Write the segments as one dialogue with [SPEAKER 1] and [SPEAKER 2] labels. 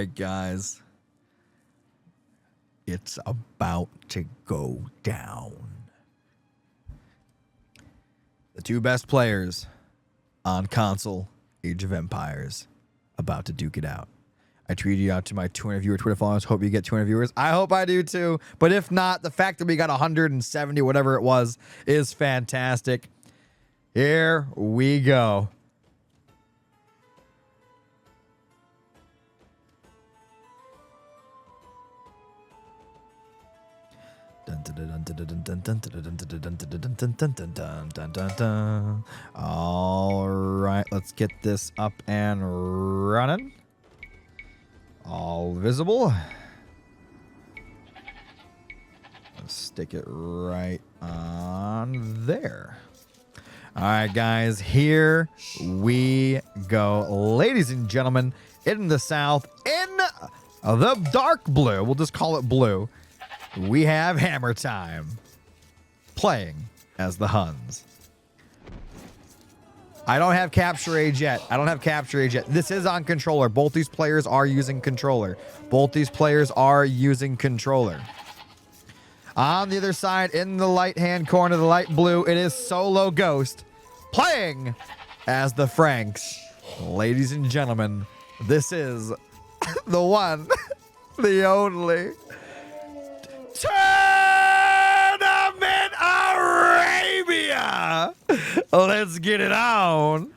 [SPEAKER 1] right, guys. It's about to go down. The two best players on console, Age of Empires, about to duke it out. I tweeted you out to my 200 viewer Twitter followers. Hope you get 200 viewers. I hope I do too. But if not, the fact that we got 170, whatever it was, is fantastic. Here we go. All right, let's get this up and running. All visible. Let's stick it right on there. All right, guys, here we go. Ladies and gentlemen, in the south, in the dark blue, we'll just call it blue, we have Hammer Time playing as the Huns. I don't have Capture Age yet. This is on controller. Both these players are using controller. On the other side, in the right-hand corner, the light blue, it is Solo Ghost playing as the Franks. Ladies and gentlemen, this is the one, the only Tournament Arabia. Let's get it on.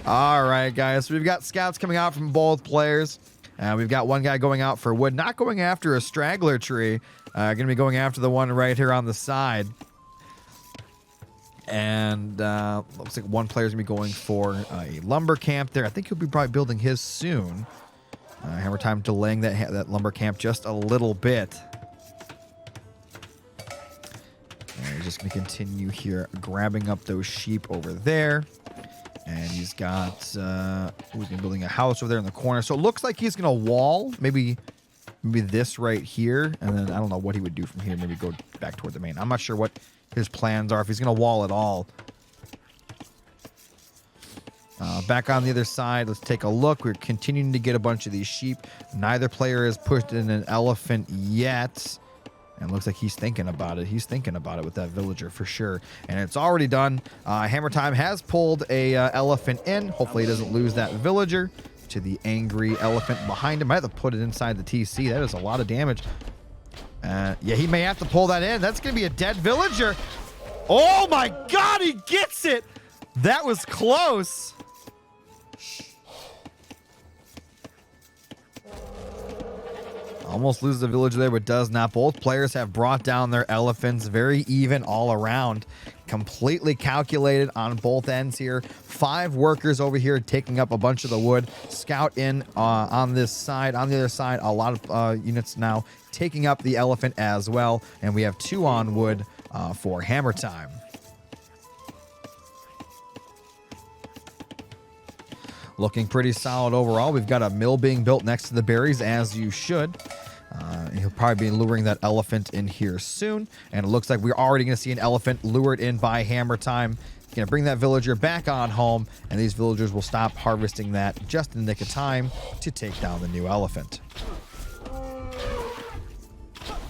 [SPEAKER 1] All right, guys. So we've got scouts coming out from both players. We've got one guy going out for wood, not going after a straggler tree. Going to be going after the one right here on the side. And looks like one player's going to be going for a lumber camp there. I think he'll be probably building his soon. Hammer Time delaying that lumber camp just a little bit. And he's just going to continue here, grabbing up those sheep over there. And he's got, who's going to be building a house over there in the corner. So it looks like he's going to wall, maybe this right here. And then I don't know what he would do from here. Maybe go back toward the main. I'm not sure what his plans are, if he's going to wall at all. Back on the other side, let's take a look. We're continuing to get a bunch of these sheep. Neither player has pushed in an elephant yet. And it looks like he's thinking about it. He's thinking about it with that villager for sure. And it's already done. Hammer Time has pulled a elephant in. Hopefully he doesn't lose that villager to the angry elephant behind him. I have to put it inside the TC. That is a lot of damage. Yeah, he may have to pull that in. That's going to be a dead villager. Oh my God, he gets it. That was close. Almost loses the villager there, but does not. Both players have brought down their elephants. Very even all around. Completely calculated on both ends here. 5 workers over here taking up a bunch of the wood. Scout in on this side. On the other side, a lot of units now taking up the elephant as well. And we have 2 on wood for Hammer Time. Looking pretty solid overall. We've got a mill being built next to the berries, as you should. He'll probably be luring that elephant in here soon. And it looks like we're already going to see an elephant lured in by Hammer Time. He's going to bring that villager back on home, and these villagers will stop harvesting that just in the nick of time to take down the new elephant.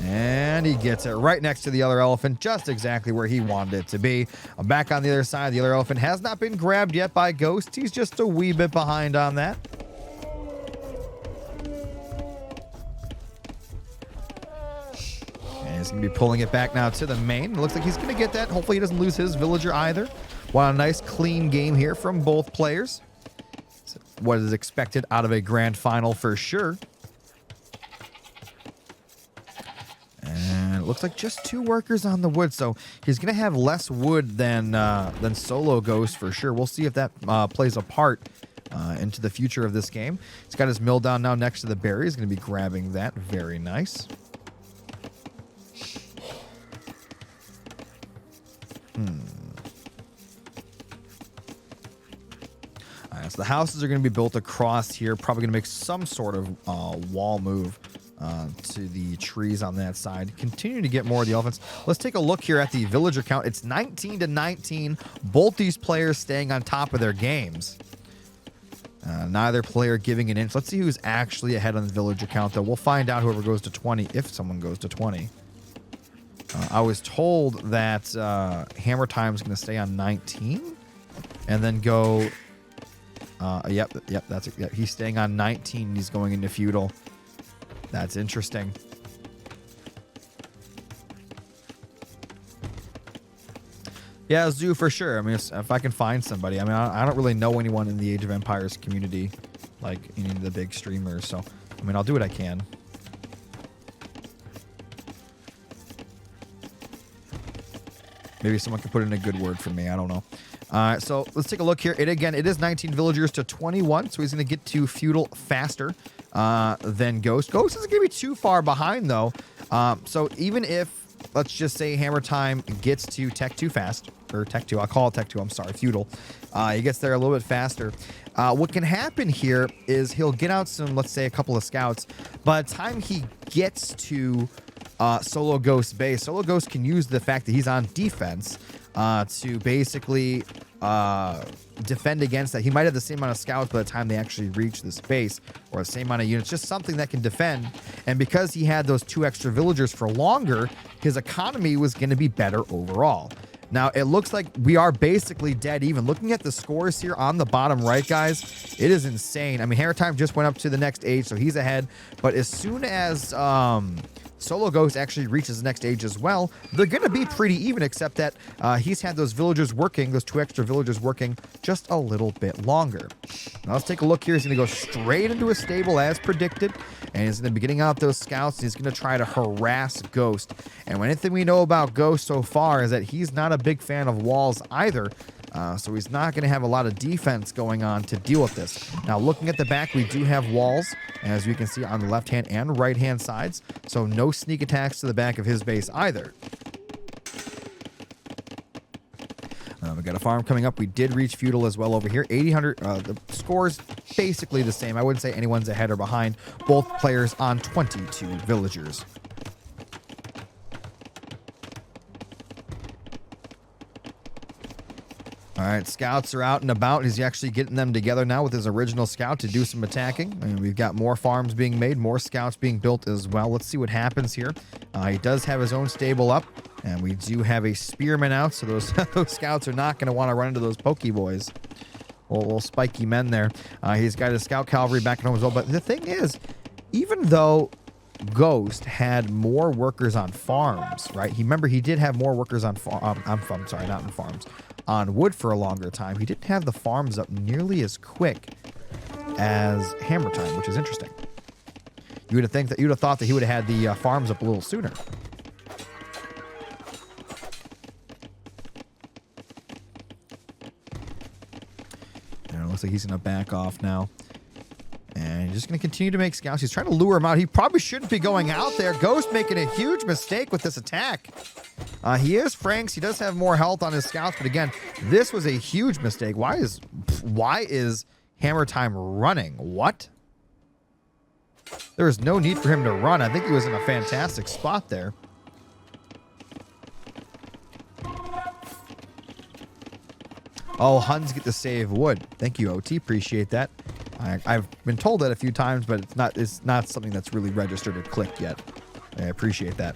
[SPEAKER 1] And he gets it right next to the other elephant, just exactly where he wanted it to be. Back on the other side, the other elephant has not been grabbed yet by Ghost. He's just a wee bit behind on that. And he's going to be pulling it back now to the main. It looks like he's going to get that. Hopefully he doesn't lose his villager either. What a nice clean game here from both players. What is expected out of a grand final for sure. And it looks like just 2 workers on the wood, so he's going to have less wood than Solo Ghost for sure. We'll see if that plays a part into the future of this game. He's got his mill down now next to the berry. He's going to be grabbing that. Very nice. All right, so the houses are going to be built across here. Probably going to make some sort of wall move to the trees on that side. Continue to get more of the elephants. Let's take a look here at the villager count. It's 19-19. Both these players staying on top of their games. Neither player giving an inch. Let's see who's actually ahead on the villager count, though. We'll find out whoever goes to 20, if someone goes to 20. I was told that Hammer Time's going to stay on 19 and then go... Yep, that's it. Yep, he's staying on 19. He's going into feudal. That's interesting. Yeah, Zoo for sure. I mean, if I can find somebody. I mean, I don't really know anyone in the Age of Empires community, like any of the big streamers. So, I mean, I'll do what I can. Maybe someone can put in a good word for me. I don't know. So let's take a look here. It is 19 villagers to 21, so he's going to get to feudal faster than Ghost. Ghost isn't going to be too far behind, though. So even if, let's just say, Hammer Time gets to Tech 2 fast, or Tech 2, I'll call it Tech 2, I'm sorry, feudal. He gets there a little bit faster. What can happen here is he'll get out some, let's say, a couple of scouts. By the time he gets to Solo Ghost base, Solo Ghost can use the fact that he's on defense to basically defend against that. He might have the same amount of scouts by the time they actually reach this base, or the same amount of units, just something that can defend. And because he had those 2 extra villagers for longer, his economy was going to be better overall. Now, it looks like we are basically dead even. Looking at the scores here on the bottom right, guys, it is insane. I mean, Hammer Time just went up to the next age, so he's ahead. But as soon as Solo Ghost actually reaches the next age as well, they're going to be pretty even, except that he's had those villagers working, those 2 extra villagers working just a little bit longer. Now, let's take a look here. He's going to go straight into a stable as predicted, and he's going to be getting out those scouts, and he's going to try to harass Ghost. And anything we know about Ghost so far is that he's not a big fan of walls either. So he's not going to have a lot of defense going on to deal with this. Now, looking at the back, we do have walls, as we can see on the left-hand and right-hand sides. So no sneak attacks to the back of his base either. We got a farm coming up. We did reach feudal as well over here. 800. The score's basically the same. I wouldn't say anyone's ahead or behind. Both players on 22 villagers. All right, scouts are out and about. He's actually getting them together now with his original scout to do some attacking. And we've got more farms being made, more scouts being built as well. Let's see what happens here. He does have his own stable up, and we do have a spearman out, so those scouts are not going to want to run into those pokeboys. Little spiky men there. He's got his scout cavalry back at home as well. But the thing is, even though Ghost had more workers on farms, right? Remember, he did have more workers on on wood for a longer time. He didn't have the farms up nearly as quick as Hammer Time, which is interesting. You would have thought that he would have had the farms up a little sooner. And it looks like he's going to back off now. And he's just going to continue to make scouts. He's trying to lure him out. He probably shouldn't be going out there. Ghost making a huge mistake with this attack. He is Franks. He does have more health on his scouts, but again, this was a huge mistake. Why is Hammer Time running? What? There is no need for him to run. I think he was in a fantastic spot there. Oh, Huns get to save wood. Thank you, OT. Appreciate that. I've been told that a few times, but it's not something that's really registered or clicked yet. I appreciate that.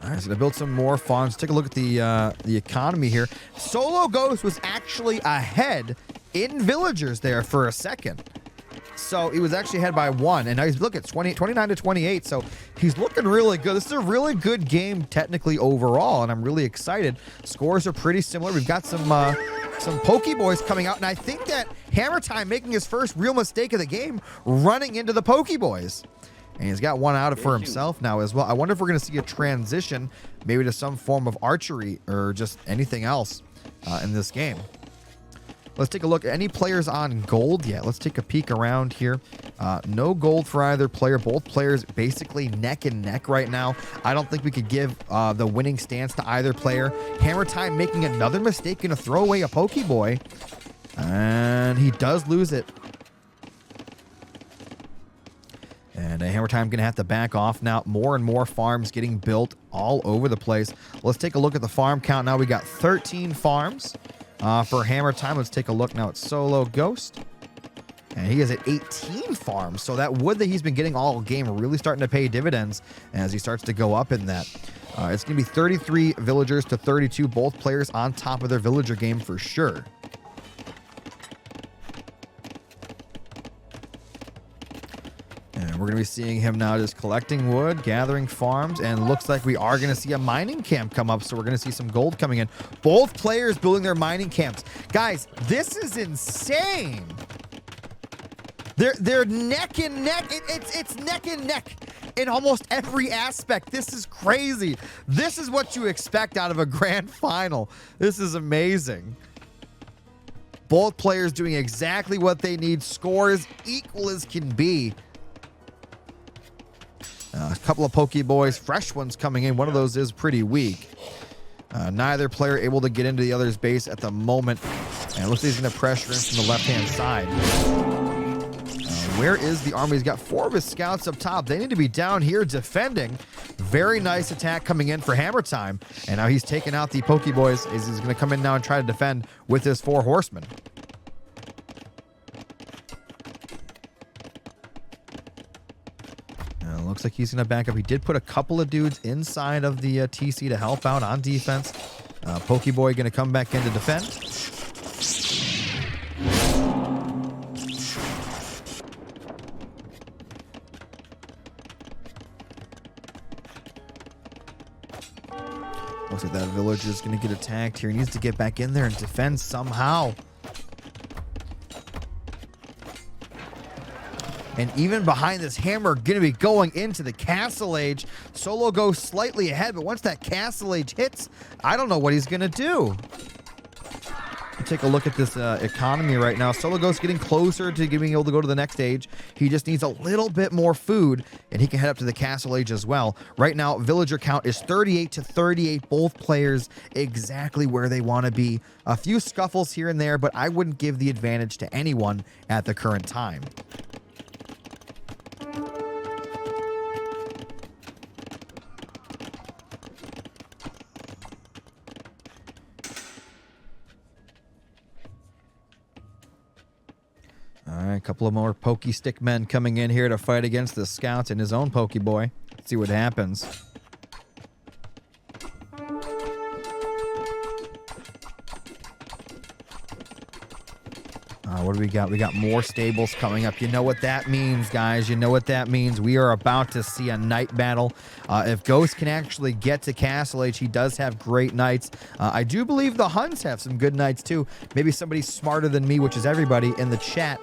[SPEAKER 1] All right, so to build some more farms. Take a look at the economy here. Solo Ghost was actually ahead in villagers there for a second. So he was actually ahead by 1, and now he's looking at 29 to 28. So he's looking really good. This is a really good game technically overall, and I'm really excited. Scores are pretty similar. We've got some Pokeboys coming out, and I think that Hammer Time making his first real mistake of the game, running into the Pokeboys. And he's got one out for himself now as well. I wonder if we're going to see a transition maybe to some form of archery or just anything else in this game. Let's take a look. Any players on gold yet? Let's take a peek around here. No gold for either player. Both players basically neck and neck right now. I don't think we could give the winning stance to either player. Hammer Time making another mistake, going to throw away a Pokeboy. And he does lose it. And Hammer Time going to have to back off now. More and more farms getting built all over the place. Let's take a look at the farm count now. We got 13 farms. For Hammer Time, let's take a look now at Solo Ghost. And he is at 18 farms, so that wood that he's been getting all game really starting to pay dividends as he starts to go up in that. It's going to be 33 villagers to 32, both players on top of their villager game for sure. And we're going to be seeing him now just collecting wood, gathering farms, and looks like we are going to see a mining camp come up, so we're going to see some gold coming in. Both players building their mining camps. Guys, this is insane. They're neck and neck. It's neck and neck in almost every aspect. This is crazy. This is what you expect out of a grand final. This is amazing. Both players doing exactly what they need. Scores equal as can be. A couple of Pokeboys, fresh ones coming in. One of those is pretty weak. Neither player able to get into the other's base at the moment. And it looks like he's going to pressure in from the left-hand side. Where is the army? He's got 4 of his scouts up top. They need to be down here defending. Very nice attack coming in for Hammer Time. And now he's taking out the Pokeboys. He's going to come in now and try to defend with his 4 horsemen. Looks like he's going to back up. He did put a couple of dudes inside of the TC to help out on defense. Pokeboy going to come back in to defend. Looks like that villager is going to get attacked here. He needs to get back in there and defend somehow. And even behind this hammer, going to be going into the Castle Age. Solo goes slightly ahead, but once that Castle Age hits, I don't know what he's going to do. Take a look at this economy right now. Solo Ghost getting closer to being able to go to the next stage. He just needs a little bit more food, and he can head up to the Castle Age as well. Right now, villager count is 38 to 38. Both players exactly where they want to be. A few scuffles here and there, but I wouldn't give the advantage to anyone at the current time. All right, a couple of more Pokey Stick men coming in here to fight against the scouts and his own Pokeboy. Let's see what happens. What do we got? We got more stables coming up. You know what that means, guys. You know what that means. We are about to see a knight battle. If Ghost can actually get to Castle Age, he does have great knights. I do believe the Huns have some good knights too. Maybe somebody smarter than me, which is everybody in the chat,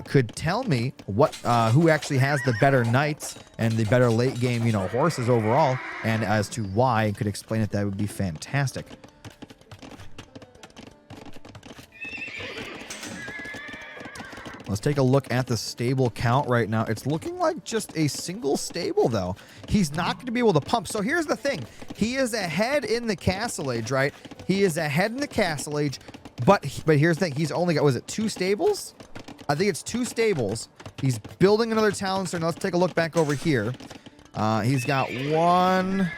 [SPEAKER 1] could tell me what who actually has the better knights and the better late game, you know, horses overall, and as to why, and could explain it. That would be fantastic. Let's take a look at the stable count right now. It's looking like just a single stable, though. He's not going to be able to pump. So here's the thing. He is ahead in the Castle Age, right? He is ahead in the Castle Age, but here's the thing. He's only got, was it 2 stables? I think it's 2 stables. He's building another town center. Now let's take a look back over here. He's got 1...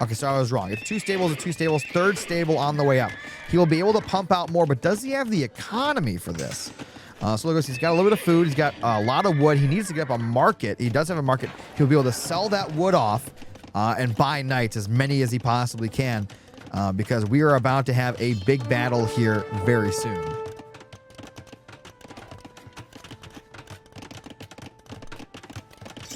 [SPEAKER 1] Okay, so I was wrong. It's 2 stables and 2 stables. 3rd stable on the way up. He will be able to pump out more, but does he have the economy for this? So look, he's got a little bit of food. He's got a lot of wood. He needs to get up a market. He does have a market. He'll be able to sell that wood off and buy knights, as many as he possibly can, because we are about to have a big battle here very soon.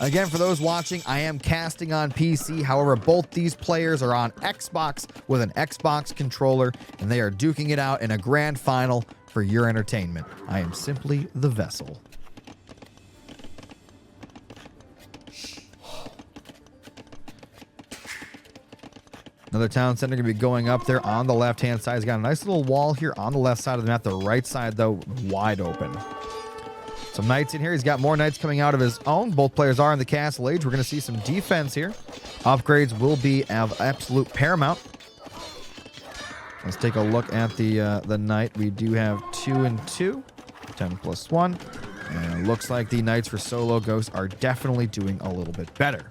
[SPEAKER 1] Again, for those watching, I am casting on PC. However, both these players are on Xbox with an Xbox controller, and they are duking it out in a grand final for your entertainment. I am simply the vessel. Another town center going to be going up there on the left-hand side. He's got a nice little wall here on the left side of the map. The right side, though, wide open. Some knights in here. He's got more knights coming out of his own. Both players are in the Castle Age. We're going to see some defense here. Upgrades will be of absolute paramount. Let's take a look at the knight. We do have 2 and 2, 10 plus 1. And it looks like the knights for Solo Ghost are definitely doing a little bit better.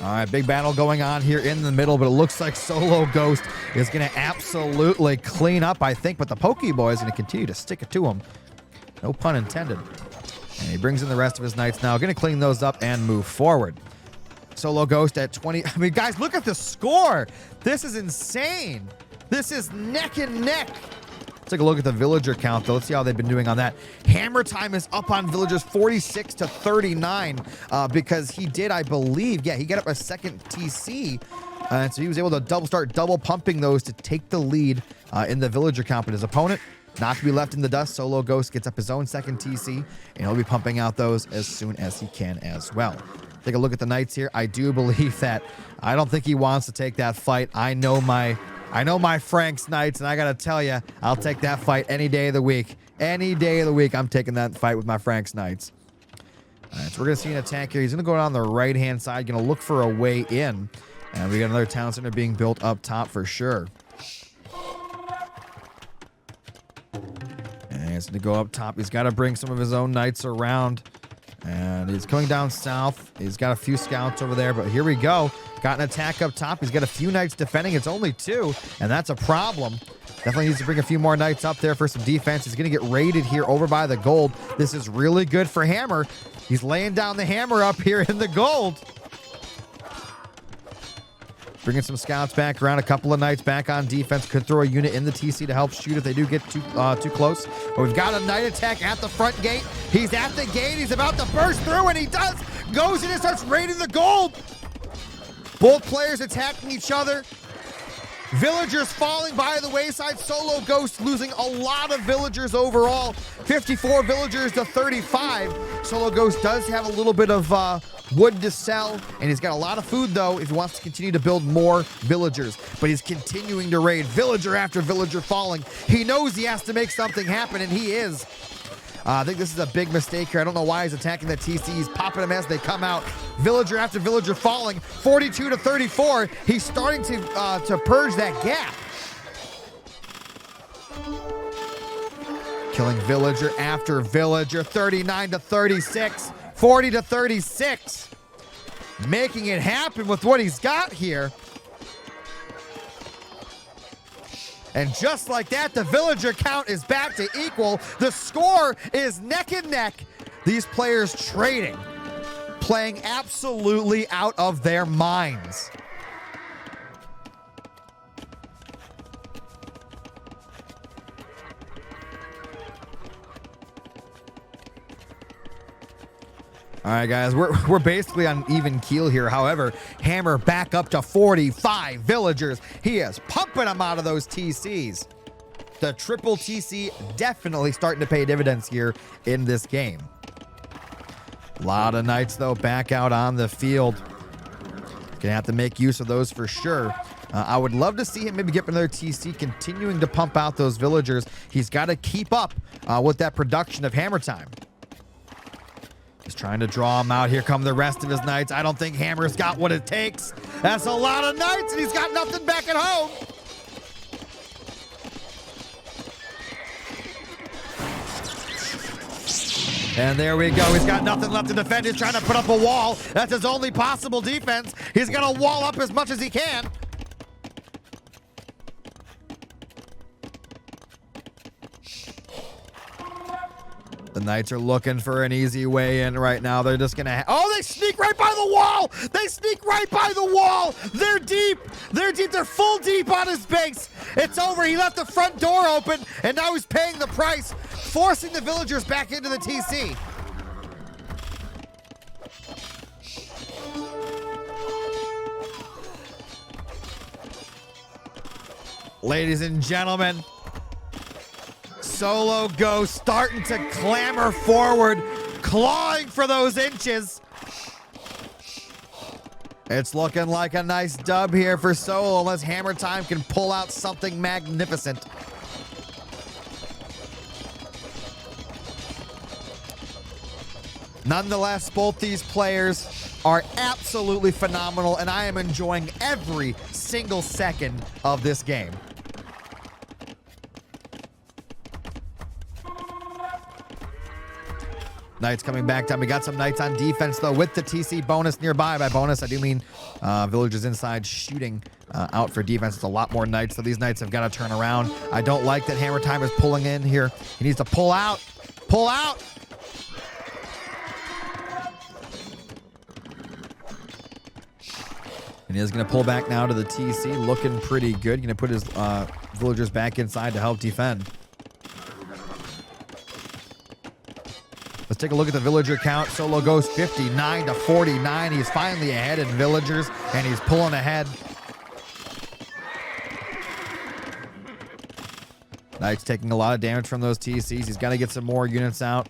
[SPEAKER 1] All right, big battle going on here in the middle, but it looks like Solo Ghost is going to absolutely clean up, I think, but the Pokeboy is going to continue to stick it to him. No pun intended. And he brings in the rest of his knights now. Going to clean those up and move forward. Solo Ghost at 20. I mean, guys, look at the score. This is insane. This is neck and neck. Let's take a look at the villager count, though. Let's see how they've been doing on that. Hammer Time is up on villagers 46 to 39 because he did, I believe, yeah, he got up a second TC. And so he was able to start double pumping those to take the lead in the villager count. But his opponent, not to be left in the dust, Solo Ghost gets up his own second TC, and he'll be pumping out those as soon as he can as well. Take a look at the knights here. I do believe that I don't think he wants to take that fight. I know my Frank's Knights, and I gotta tell you, I'll take that fight any day of the week. Any day of the week, I'm taking that fight with my Frank's Knights. All right, so we're gonna see an attack here. He's gonna go down the right-hand side, gonna look for a way in, and we got another town center being built up top for sure. And he's gonna go up top. He's got to bring some of his own knights around. And he's coming down south. He's got a few scouts over there, but here we go. Got an attack up top. He's got a few knights defending. It's only 2, and that's a problem. Definitely needs to bring a few more knights up there for some defense. He's going to get raided here over by the gold. This is really good for Hammer. He's laying down the hammer up here in the gold. Bringing some scouts back around. A couple of knights back on defense. Could throw a unit in the TC to help shoot if they do get too close. But we've got a knight attack at the front gate. He's at the gate. He's about to burst through, and he does. Goes in and starts raiding the gold. Both players attacking each other. Villagers falling by the wayside. Solo Ghost losing a lot of villagers overall. 54 villagers to 35. Solo Ghost does have a little bit of wood to sell, and he's got a lot of food, though, if he wants to continue to build more villagers. But he's continuing to raid villager after villager falling. He knows he has to make something happen, and he is. I think this is a big mistake here. I don't know why he's attacking the TC. He's popping them as they come out. Villager after villager falling. 42 to 34. He's starting to purge that gap. Killing villager after villager. 39 to 36. 40 to 36. Making it happen with what he's got here. And just like that, the villager count is back to equal. The score is neck and neck. These players trading, playing absolutely out of their minds. All right, guys, we're basically on even keel here. However, Hammer back up to 45 villagers. He is pumping them out of those TCs. The triple TC definitely starting to pay dividends here in this game. A lot of knights, though, back out on the field. Gonna have to make use of those for sure. I would love to see him maybe get another TC, continuing to pump out those villagers. He's got to keep up with that production of Hammer Time. He's trying to draw him out. Here come the rest of his knights. I don't think Hammer's got what it takes. That's a lot of knights, and he's got nothing back at home. And there we go. He's got nothing left to defend. He's trying to put up a wall. That's his only possible defense. He's going to wall up as much as he can. The Knights are looking for an easy way in right now. They're just gonna oh, they sneak right by the wall! They sneak right by the wall! They're deep! They're deep! They're full deep on his base! It's over! He left the front door open, and now he's paying the price, forcing the villagers back into the TC. Ladies and gentlemen, Solo Ghost starting to clamber forward, clawing for those inches. It's looking like a nice dub here for Solo, unless Hammer Time can pull out something magnificent. Nonetheless, both these players are absolutely phenomenal, and I am enjoying every single second of this game. Knights coming back down. We got some Knights on defense, though, with the TC bonus nearby. By bonus, I do mean villagers inside shooting out for defense. It's a lot more Knights, so these Knights have got to turn around. I don't like that Hammer Time is pulling in here. He needs to pull out. Pull out! And he is going to pull back now to the TC, looking pretty good. Going to put his villagers back inside to help defend. Let's take a look at the villager count. Solo goes 59 to 49. He's finally ahead in villagers, and he's pulling ahead. Knight's taking a lot of damage from those TCs. He's got to get some more units out.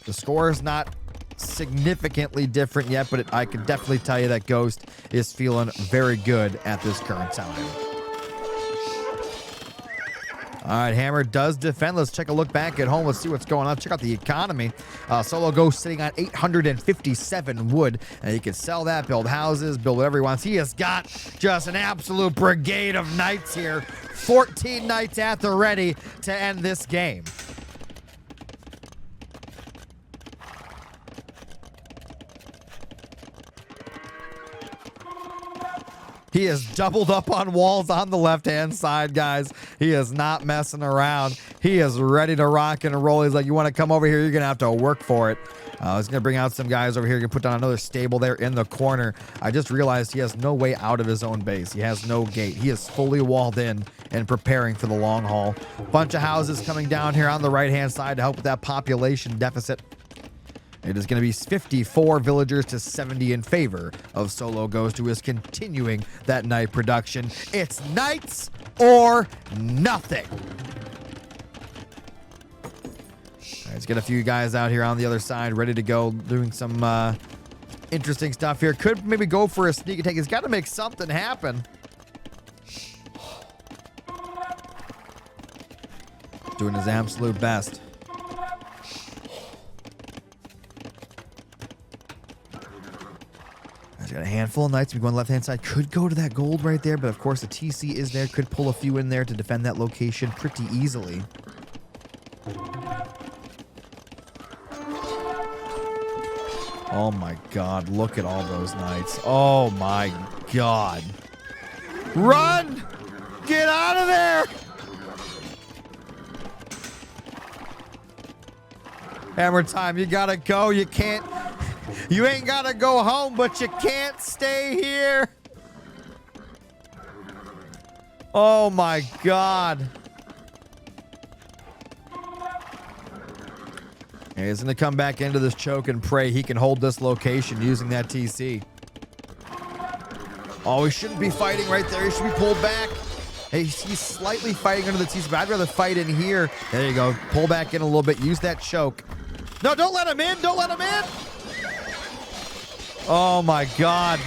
[SPEAKER 1] The score is not significantly different yet, but I can definitely tell you that Ghost is feeling very good at this current time. All right, Hammer does defend. Let's take a look back at home. Let's see what's going on. Check out the economy. Solo Ghost sitting on 857 wood, and he can sell that, build houses, build whatever he wants. He has got just an absolute brigade of Knights here. 14 Knights at the ready to end this game. He has doubled up on walls on the left-hand side, guys. He is not messing around. He is ready to rock and roll. He's like, you want to come over here? You're going to have to work for it. He's going to bring out some guys over here. He's going to put down another stable there in the corner. I just realized he has no way out of his own base. He has no gate. He is fully walled in and preparing for the long haul. Bunch of houses coming down here on the right-hand side to help with that population deficit. It is going to be 54 villagers to 70 in favor of Solo Ghost, who is continuing that Knight production. It's Knights or nothing. Let's get a few guys out here on the other side ready to go, doing some interesting stuff here. Could maybe go for a sneak attack. He's got to make something happen. Doing his absolute best. He's got a handful of Knights. We go on the left-hand side. Could go to that gold right there, but of course the TC is there. Could pull a few in there to defend that location pretty easily. Oh my God, look at all those Knights. Oh my God. Run! Get out of there! Hammer Time, you gotta go. You can't. You ain't gotta go home, but you can't stay here. Oh my God. And he's gonna come back into this choke and pray he can hold this location using that TC. Oh, he shouldn't be fighting right there. He should be pulled back. Hey, he's slightly fighting under the TC, but I'd rather fight in here. There you go. Pull back in a little bit. Use that choke. No, don't let him in. Don't let him in. Oh my God.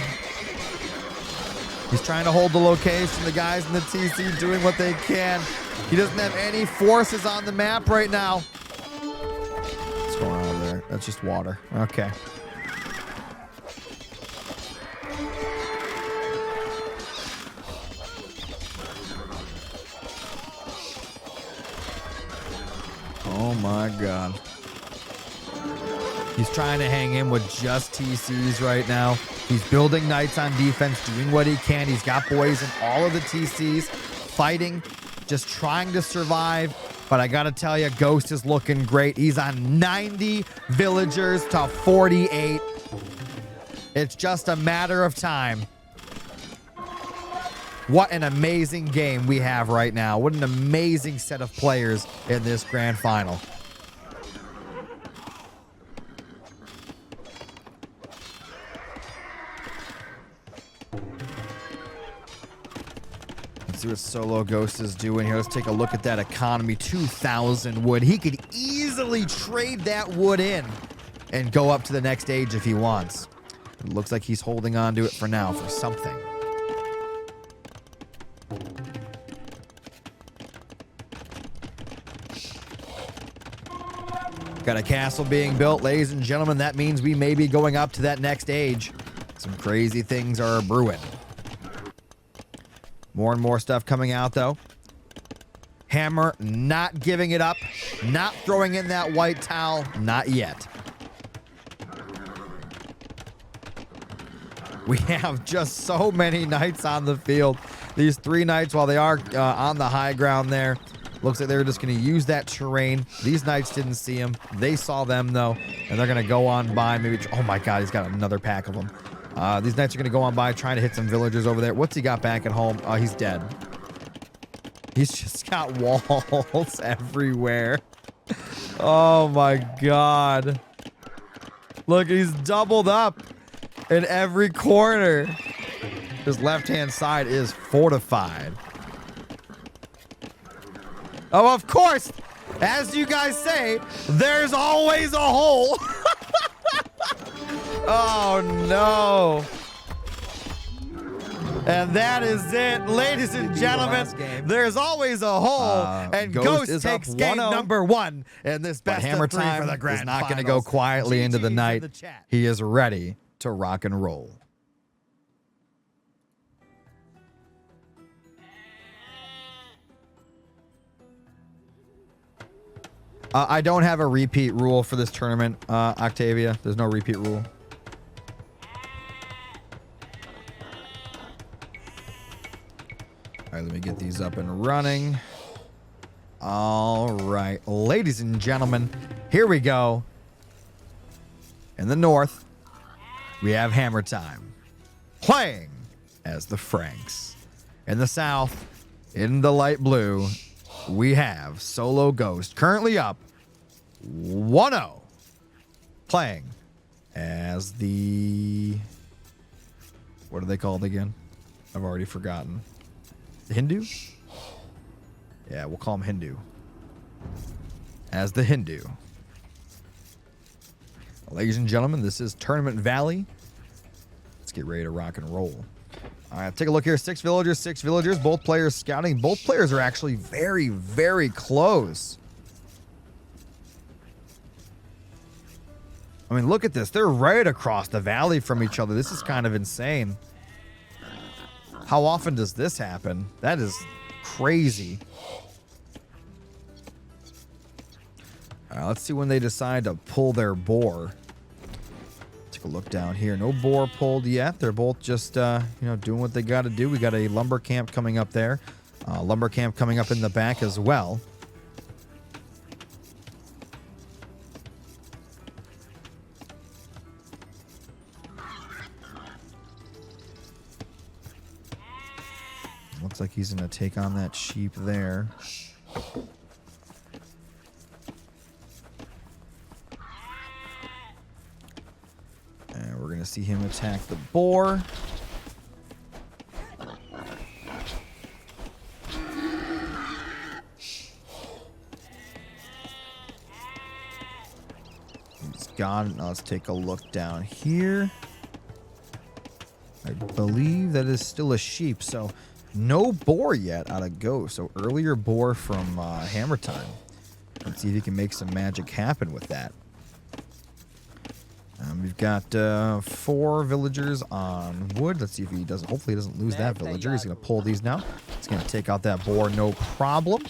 [SPEAKER 1] He's trying to hold the location. The guys in the TC doing what they can. He doesn't have any forces on the map right now. What's going on over there? That's just water. Okay. Oh my God. He's trying to hang in with just TCs right now. He's building Knights on defense, doing what he can. He's got boys in all of the TCs, fighting, just trying to survive. But I got to tell you, Ghost is looking great. He's on 90 villagers to 48. It's just a matter of time. What an amazing game we have right now. What an amazing set of players in this grand final. Let's see what Solo Ghost is doing here. Let's take a look at that economy. 2,000 wood. He could easily trade that wood in and go up to the next stage if he wants. It looks like he's holding on to it for now for something. Got a castle being built, ladies and gentlemen. That means we may be going up to that next age. Some crazy things are brewing. More and more stuff coming out, though. Hammer not giving it up. Not throwing in that white towel. Not yet. We have just so many knights on the field. These 3 knights, while they are on the high ground there, looks like they're just going to use that terrain. These knights didn't see him. They saw them, though, and they're going to go on by. Maybe, oh my God, he's got another pack of them. These knights are going to go on by, trying to hit some villagers over there. What's he got back at home? Oh, he's dead. He's just got walls everywhere. Oh my God. Look, he's doubled up in every corner. His left-hand side is fortified. Oh, of course, as you guys say, there's always a hole. Oh, no. And that is it. Ladies and gentlemen, there's always a hole. And Ghost takes game number 1 in this best Hammer Time for the grand is not going to go quietly into the night. He is ready to rock and roll. I don't have a repeat rule for this tournament, Octavia. There's no repeat rule. All right, let me get these up and running. All right, ladies and gentlemen, here we go. In the north, we have Hammer Time playing as the Franks. In the south, in the light blue, we have Solo Ghost, currently up 1-0, playing as the... What are they called again? I've already forgotten. The Hindu? Yeah, we'll call him Hindu. As the Hindu. Ladies and gentlemen, this is Tournament Valley. Let's get ready to rock and roll. All right, take a look here. 6 villagers, 6 villagers. Both players scouting. Both players are actually very, very close. I mean, look at this. They're right across the valley from each other. This is kind of insane. How often does this happen? That is crazy. All right, let's see when they decide to pull their boar. Take a look down here. No boar pulled yet. They're both just, doing what they got to do. We got a lumber camp coming up there. Lumber camp coming up in the back as well. Looks like he's going to take on that sheep there. And we're going to see him attack the boar. He's gone. Now let's take a look down here. I believe that is still a sheep, so... No boar yet out of Ghost. So earlier boar from Hammer Time. Let's see if he can make some magic happen with that. We've got 4 villagers on wood. Let's see if he doesn't. Hopefully he doesn't lose that villager. He's going to pull these now. He's going to take out that boar, no problem.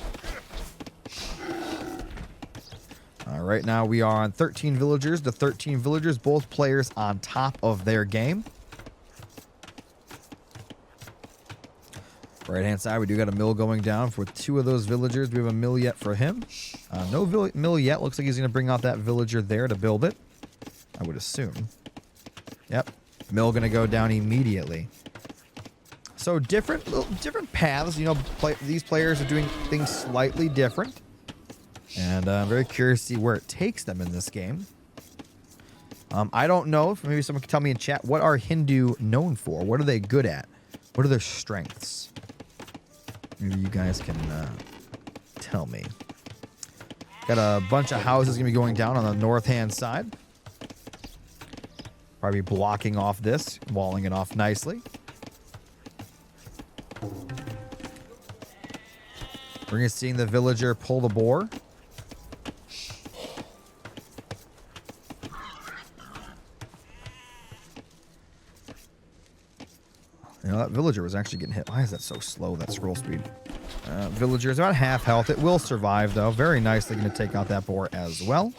[SPEAKER 1] Right now we are on 13 villagers. The 13 villagers, both players on top of their game. Right hand side, we do got a mill going down for 2 of those villagers. We have a mill yet for him. No mill yet. Looks like he's going to bring out that villager there to build it. I would assume. Yep. Mill going to go down immediately. So different paths. These players are doing things slightly different. And I'm very curious to see where it takes them in this game. I don't know if maybe someone can tell me in chat, what are Hindu known for? What are they good at? What are their strengths? Maybe you guys can tell me. Got a bunch of houses going to be going down on the north-hand side. Probably blocking off this, walling it off nicely. We're going to see the villager pull the boar. That villager was actually getting hit. Why is that so slow, that scroll speed? Villager is about half health. It will survive, though. Very nicely going to take out that boar as well.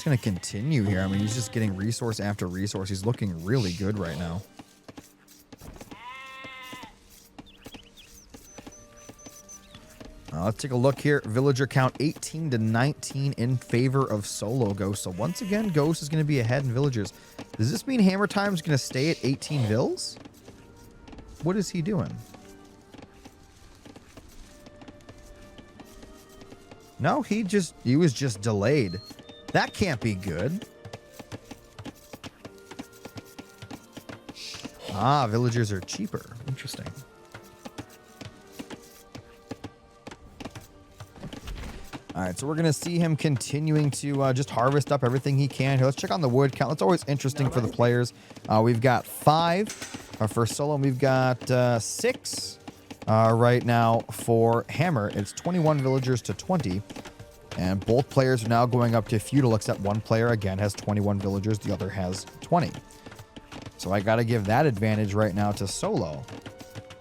[SPEAKER 1] just going to continue here. I mean, he's just getting resource after resource. He's looking really good right now. Let's take a look here. Villager count 18 to 19 in favor of Solo Ghost. So once again, Ghost is going to be ahead in villagers. Does this mean Hammer Time is going to stay at 18 vills? What is he doing? No, he was just delayed. That can't be good. Ah, villagers are cheaper. Interesting. All right, so we're going to see him continuing to just harvest up everything he can. Here, let's check on the wood count. That's always interesting for the players. We've got 5 for Solo, and we've got 6 right now for Hammer. It's 21 villagers to 20, and both players are now going up to feudal, except one player, again, has 21 villagers. The other has 20. So I got to give that advantage right now to Solo.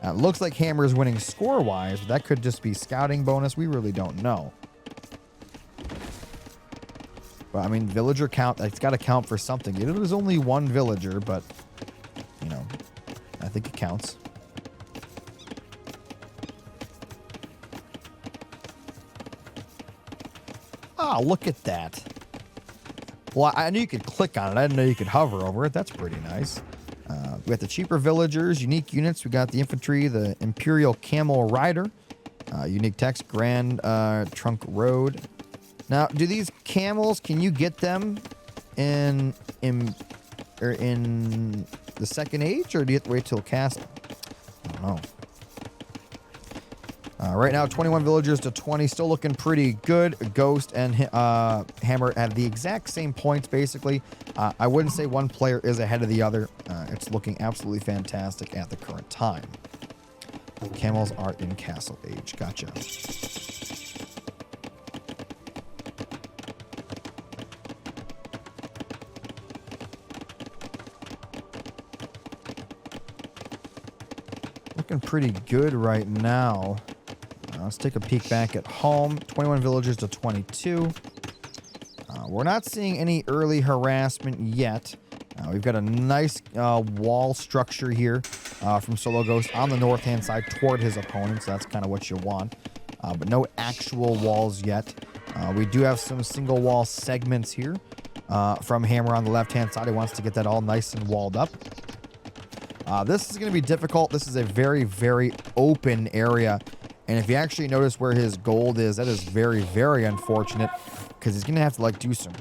[SPEAKER 1] It looks like Hammer is winning score-wise, but that could just be scouting bonus. We really don't know. But, I mean, villager count, it's got to count for something. It was only 1 villager, but, you know, I think it counts. Oh, look at that. Well, I knew you could click on it. I didn't know you could hover over it. That's pretty nice. We got the cheaper villagers, unique units. We got the infantry, the Imperial Camel Rider, unique text, Grand Trunk Road. Now, do these camels, can you get them in the second age, or do you have to wait till cast? I don't know. Right now, 21 villagers to 20, still looking pretty good. Ghost and Hammer have the exact same points, basically. I wouldn't say one player is ahead of the other. It's looking absolutely fantastic at the current time. Camels are in castle age. Gotcha. Looking pretty good right now. Let's take a peek back at home. 21 villagers to 22. We're not seeing any early harassment yet. We've got a nice wall structure here from Solo Ghost on the north-hand side toward his opponent, so that's kind of what you want. But no actual walls yet. We do have some single wall segments here from Hammer on the left-hand side. He wants to get that all nice and walled up. This is going to be difficult. This is a very, very open area. And if you actually notice where his gold is, that is very, very unfortunate, because he's going to have to like do some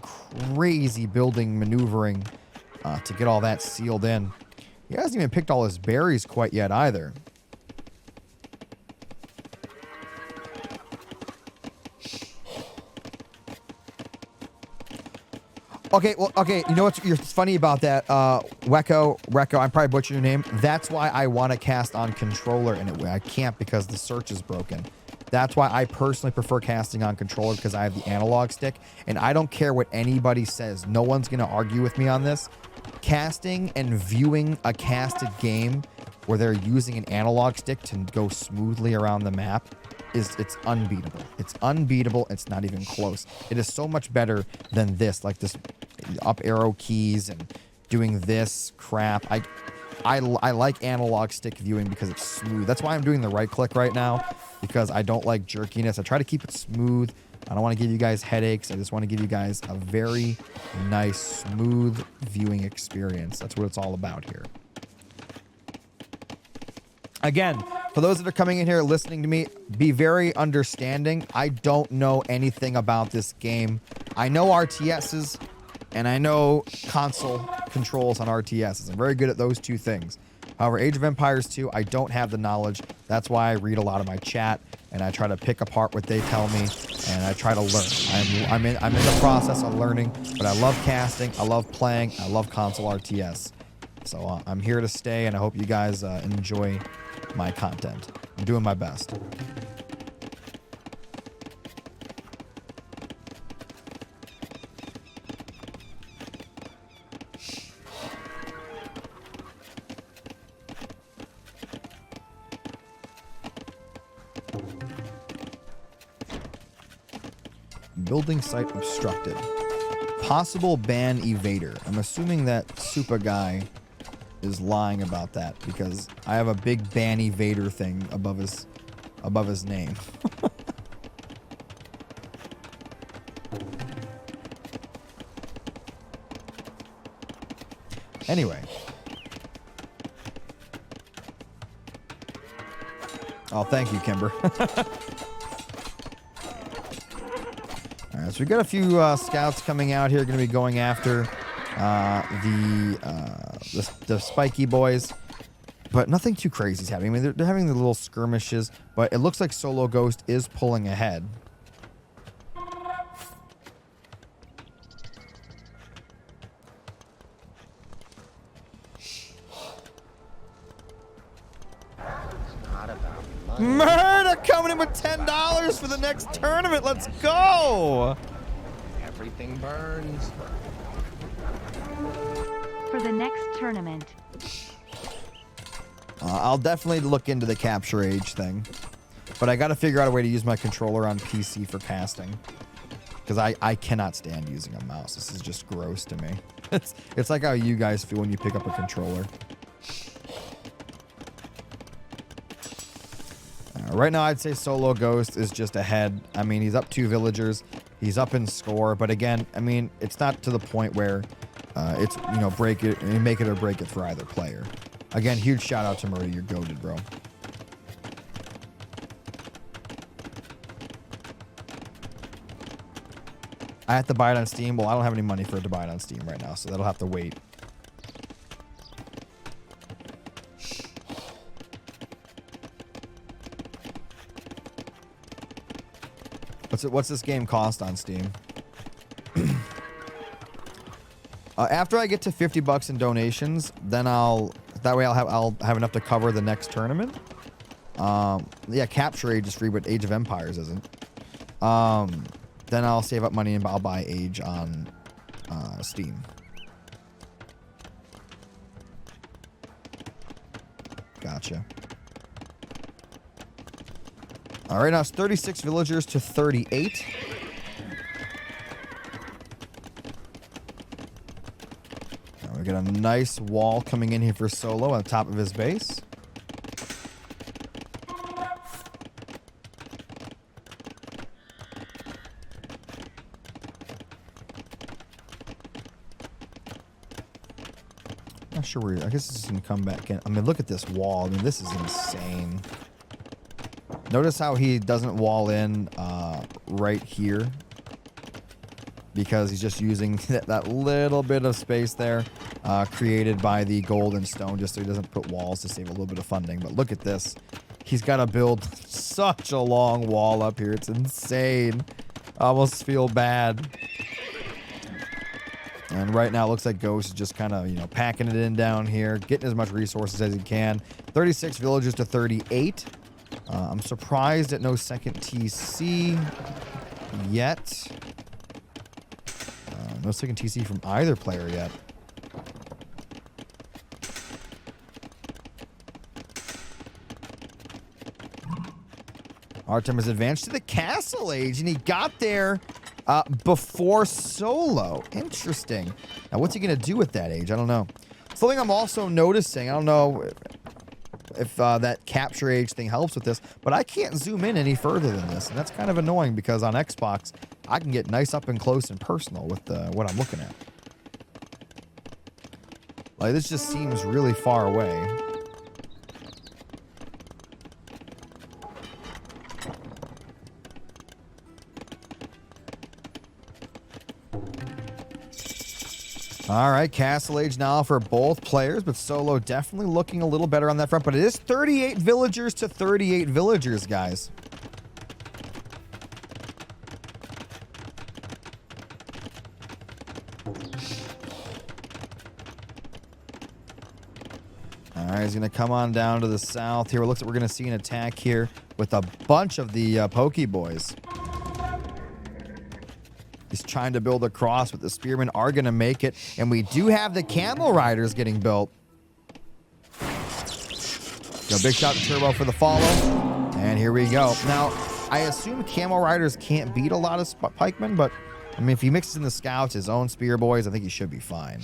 [SPEAKER 1] crazy building maneuvering to get all that sealed in. He hasn't even picked all his berries quite yet either. Okay, well, okay, you know what's funny about that, Recco, I'm probably butchering your name. That's why I want to cast on controller, and I can't because the search is broken. That's why I personally prefer casting on controller, because I have the analog stick, and I don't care what anybody says. No one's going to argue with me on this. Casting and viewing a casted game where they're using an analog stick to go smoothly around the map it's unbeatable. It's unbeatable. It's not even close. It is so much better than this, like this up arrow keys and doing this crap. I like analog stick viewing because it's smooth. That's why I'm doing the right click right now, because I don't like jerkiness. I try to keep it smooth. I don't want to give you guys headaches. I just want to give you guys a very nice, smooth viewing experience. That's what it's all about here. Again, for those that are coming in here listening to me, be very understanding. I don't know anything about this game. I know RTSs, and I know console controls on RTSs. I'm very good at those two things. However, Age of Empires 2, I don't have the knowledge. That's why I read a lot of my chat, and I try to pick apart what they tell me, and I try to learn. I'm in the process of learning, but I love casting, I love playing, I love console RTS. So I'm here to stay, and I hope you guys enjoy my content. I'm doing my best. Building site obstructed. possible ban evader. I'm assuming that Super guy is lying about that because I have a big ban evader thing above his name. Anyway. Oh, thank you, Kimber. All right, so we got a few scouts coming out here, going to be going after the spiky boys, but nothing too crazy is happening. I mean, they're having the little skirmishes, but it looks like Solo Ghost is pulling ahead. Murder coming in with $10 for the next tournament. Let's go.
[SPEAKER 2] Everything burns.
[SPEAKER 3] For the next tournament.
[SPEAKER 1] I'll definitely look into the capture age thing. But I got to figure out a way to use my controller on PC for casting. Because I cannot stand using a mouse. This is just gross to me. It's like how you guys feel when you pick up a controller. Right now, I'd say Solo Ghost is just ahead. I mean, he's up 2 villagers. He's up in score. But again, I mean, it's not to the point where it's, you know, make it or break it for either player. Again, huge shout out to Murray. You're goated, bro. I have to buy it on Steam. Well, I don't have any money for it to buy it on Steam right now, so that'll have to wait. What's this game cost on Steam? After I get to $50 in donations, then I'll have enough to cover the next tournament. Yeah, Capture Age is free, but Age of Empires isn't. Then I'll save up money and I'll buy Age on Steam. Gotcha. All right, now it's 36 villagers to 38. Now we got a nice wall coming in here for Solo on top of his base. Not sure where. I guess this is gonna come back in. I mean, look at this wall. I mean, this is insane. Notice how he doesn't wall in right here because he's just using that little bit of space there created by the golden stone just so he doesn't put walls to save a little bit of funding. But look at this. He's got to build such a long wall up here. It's insane. I almost feel bad. And right now it looks like Ghost is just kind of, you know, packing it in down here, getting as much resources as he can. 36 villagers to 38. I'm surprised at no second TC yet. No second TC from either player yet. Artem has advanced to the Castle Age, and he got there before Solo. Interesting. Now, what's he going to do with that age? I don't know. Something I'm also noticing, I don't know if that capture age thing helps with this, but I can't zoom in any further than this, and that's kind of annoying because on Xbox I can get nice up and close and personal with what I'm looking at. Like, this just seems really far away. All right, Castle Age now for both players, but Solo definitely looking a little better on that front. But it is 38 villagers to 38 villagers, guys. All right, he's going to come on down to the south here. It looks like we're going to see an attack here with a bunch of the Pokeboys. He's trying to build a cross, but the Spearmen are going to make it. And we do have the Camel Riders getting built. Go, big shot to Turbo for the follow. And here we go. Now, I assume Camel Riders can't beat a lot of pikemen, but I mean, if he mixes in the scouts, his own spear boys, I think he should be fine.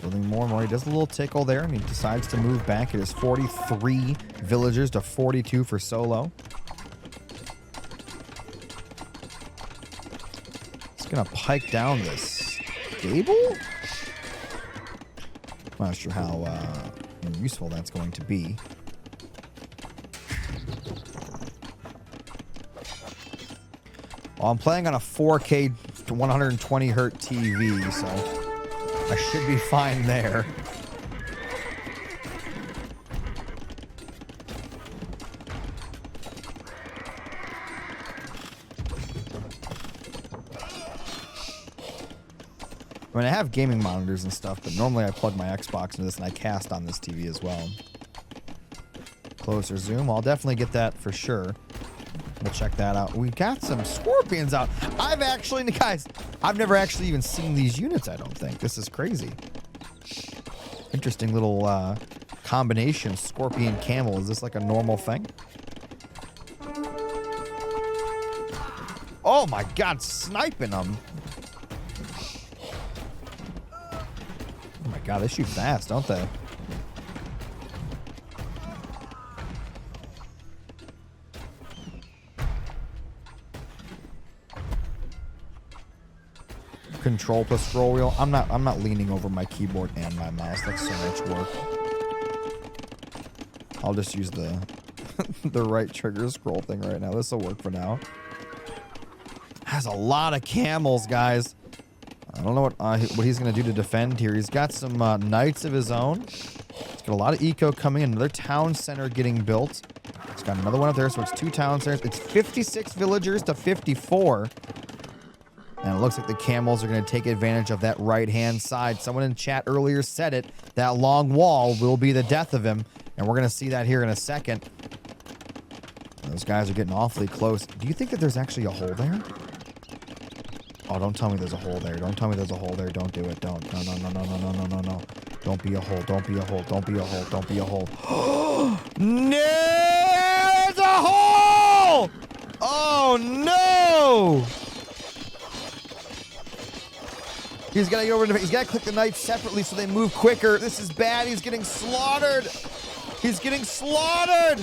[SPEAKER 1] Building more and more. He does a little tickle there, and he decides to move back. It is 43 villagers to 42 for Solo. He's going to pike down this stable? I'm not sure how useful that's going to be. Well, I'm playing on a 4K 120 hertz TV, so I should be fine there. I mean, I have gaming monitors and stuff, but normally I plug my Xbox into this and I cast on this TV as well. Closer zoom. I'll definitely get that for sure. We'll check that out. We got some scorpions out. Guys, I've never actually even seen these units, I don't think. This is crazy. Interesting little combination. Scorpion camel. Is this like a normal thing? Oh my god, sniping them. Oh my god, they shoot fast, don't they? Control plus scroll wheel. I'm not leaning over my keyboard and my mouse. That's so much work. I'll just use the the right trigger scroll thing right now. This will work for now. Has a lot of camels, guys. I don't know what he's gonna do to defend here. He's got some knights of his own. He's got a lot of eco coming in. Another town center getting built. He's got another one up there, so it's 2 town centers. It's 56 villagers to 54. And it looks like the camels are going to take advantage of that right-hand side. Someone in chat earlier said it. That long wall will be the death of him. And we're going to see that here in a second. Those guys are getting awfully close. Do you think that there's actually a hole there? Oh, don't tell me there's a hole there. Don't tell me there's a hole there. Don't do it. Don't. No, no, no, no, no, no, no, no, no. Don't be a hole. Don't be a hole. Don't be a hole. Don't be a hole. No! There's a hole! Oh, no! He's got to go over to. He's got to click the knights separately so they move quicker. This is bad. He's getting slaughtered. He's getting slaughtered.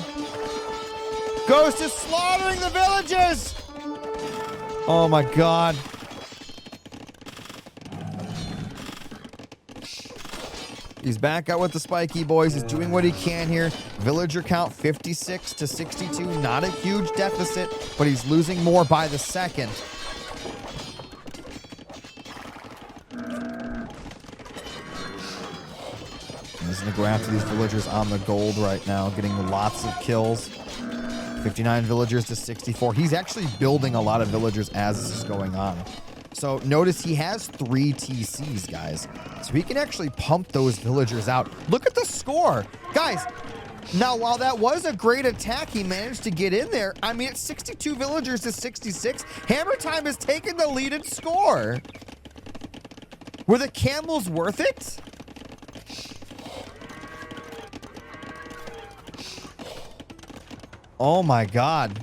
[SPEAKER 1] Ghost is slaughtering the villages. Oh my god. He's back out with the spiky boys. He's doing what he can here. Villager count 56 to 62. Not a huge deficit, but he's losing more by the second. He's going to go after these villagers on the gold right now, getting lots of kills. 59 villagers to 64. He's actually building a lot of villagers as this is going on. So notice he has 3 TCs, guys. So he can actually pump those villagers out. Look at the score. Guys, now while that was a great attack, he managed to get in there. I mean, it's 62 villagers to 66. Hammer Time has taken the lead in score. Were the camels worth it? Oh my god.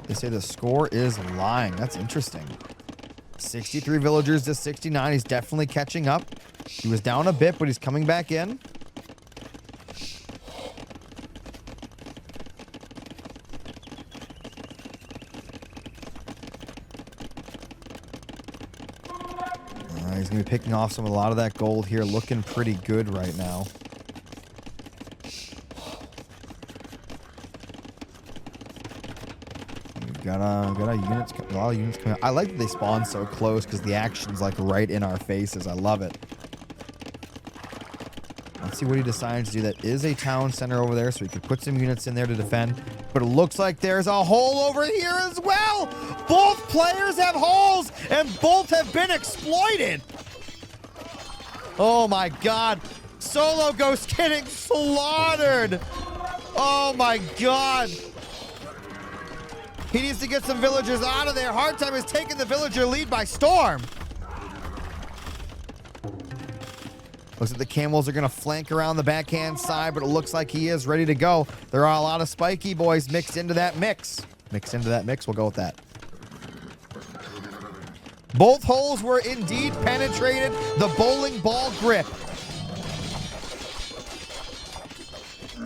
[SPEAKER 1] They say the score is lying. That's interesting. 63 villagers to 69. He's definitely catching up. He was down a bit, but he's coming back in. He's going to be picking off a lot of that gold here. Looking pretty good right now. Got a lot of units coming. I like that they spawn so close because the action's like right in our faces. I love it. Let's see what he decides to do. That is a town center over there, so he could put some units in there to defend. But it looks like there's a hole over here as well. Both players have holes, and both have been exploited. Oh my god. Solo Ghost getting slaughtered. Oh my god. He needs to get some villagers out of there. Hard Time is taking the villager lead by storm. Looks like the camels are going to flank around the backhand side, but it looks like he is ready to go. There are a lot of spiky boys mixed into that mix. We'll go with that. Both holes were indeed penetrated. The bowling ball grip.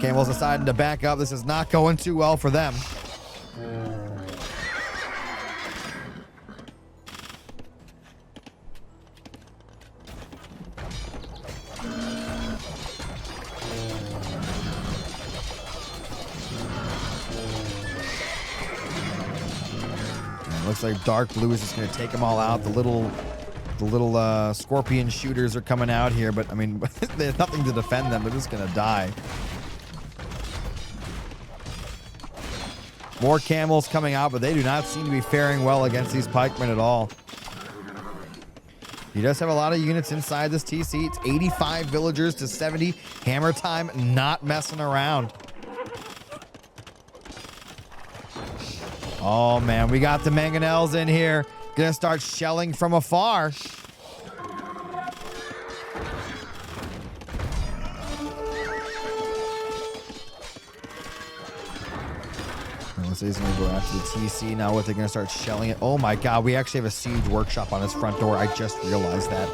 [SPEAKER 1] Camels deciding to back up. This is not going too well for them. Looks like Dark Blue is just going to take them all out. The little scorpion shooters are coming out here, but I mean, there's nothing to defend them. They're just going to die. More camels coming out, but they do not seem to be faring well against these pikemen at all. He does have a lot of units inside this TC. It's 85 villagers to 70. Hammer Time not messing around. Oh, man, we got the mangonels in here. Gonna start shelling from afar. Let's say he's gonna go after the TC now. What they're gonna start shelling it. Oh my God, we actually have a siege workshop on his front door. I just realized that.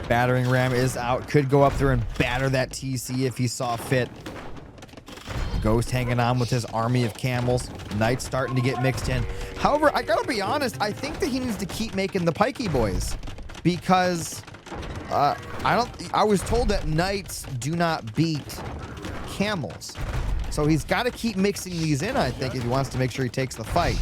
[SPEAKER 1] Battering ram is out. Could go up there and batter that TC if he saw fit. Ghost hanging on with his army of camels. Knights starting to get mixed in. However, I gotta be honest, I think that he needs to keep making the pikey boys because I was told that knights do not beat camels. So he's got to keep mixing these in, I think, if he wants to make sure he takes the fight.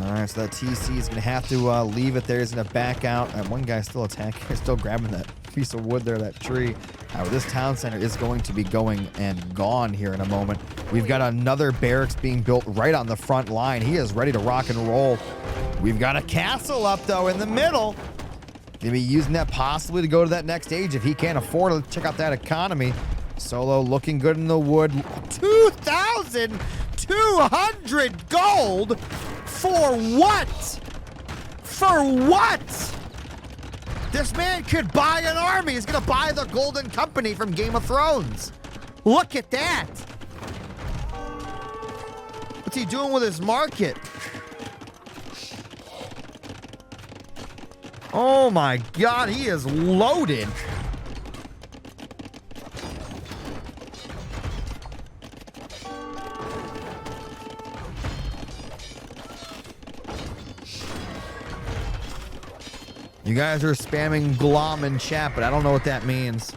[SPEAKER 1] Alright, so that TC is going to have to leave it there. He's going to back out. And one guy's still attacking. Still grabbing that piece of wood there, that tree. This town center is going to be going and gone here in a moment. We've got another barracks being built right on the front line. He is ready to rock and roll. We've got a castle up, though, in the middle. Gonna be using that possibly to go to that next stage if he can't afford to check out that economy. Solo looking good in the wood. 2,200 gold? For what? For what? This man could buy an army. He's going to buy the Golden Company from Game of Thrones. Look at that. What's he doing with his market? Oh my God, he is loaded. You guys are spamming glom in chat, but I don't know what that means.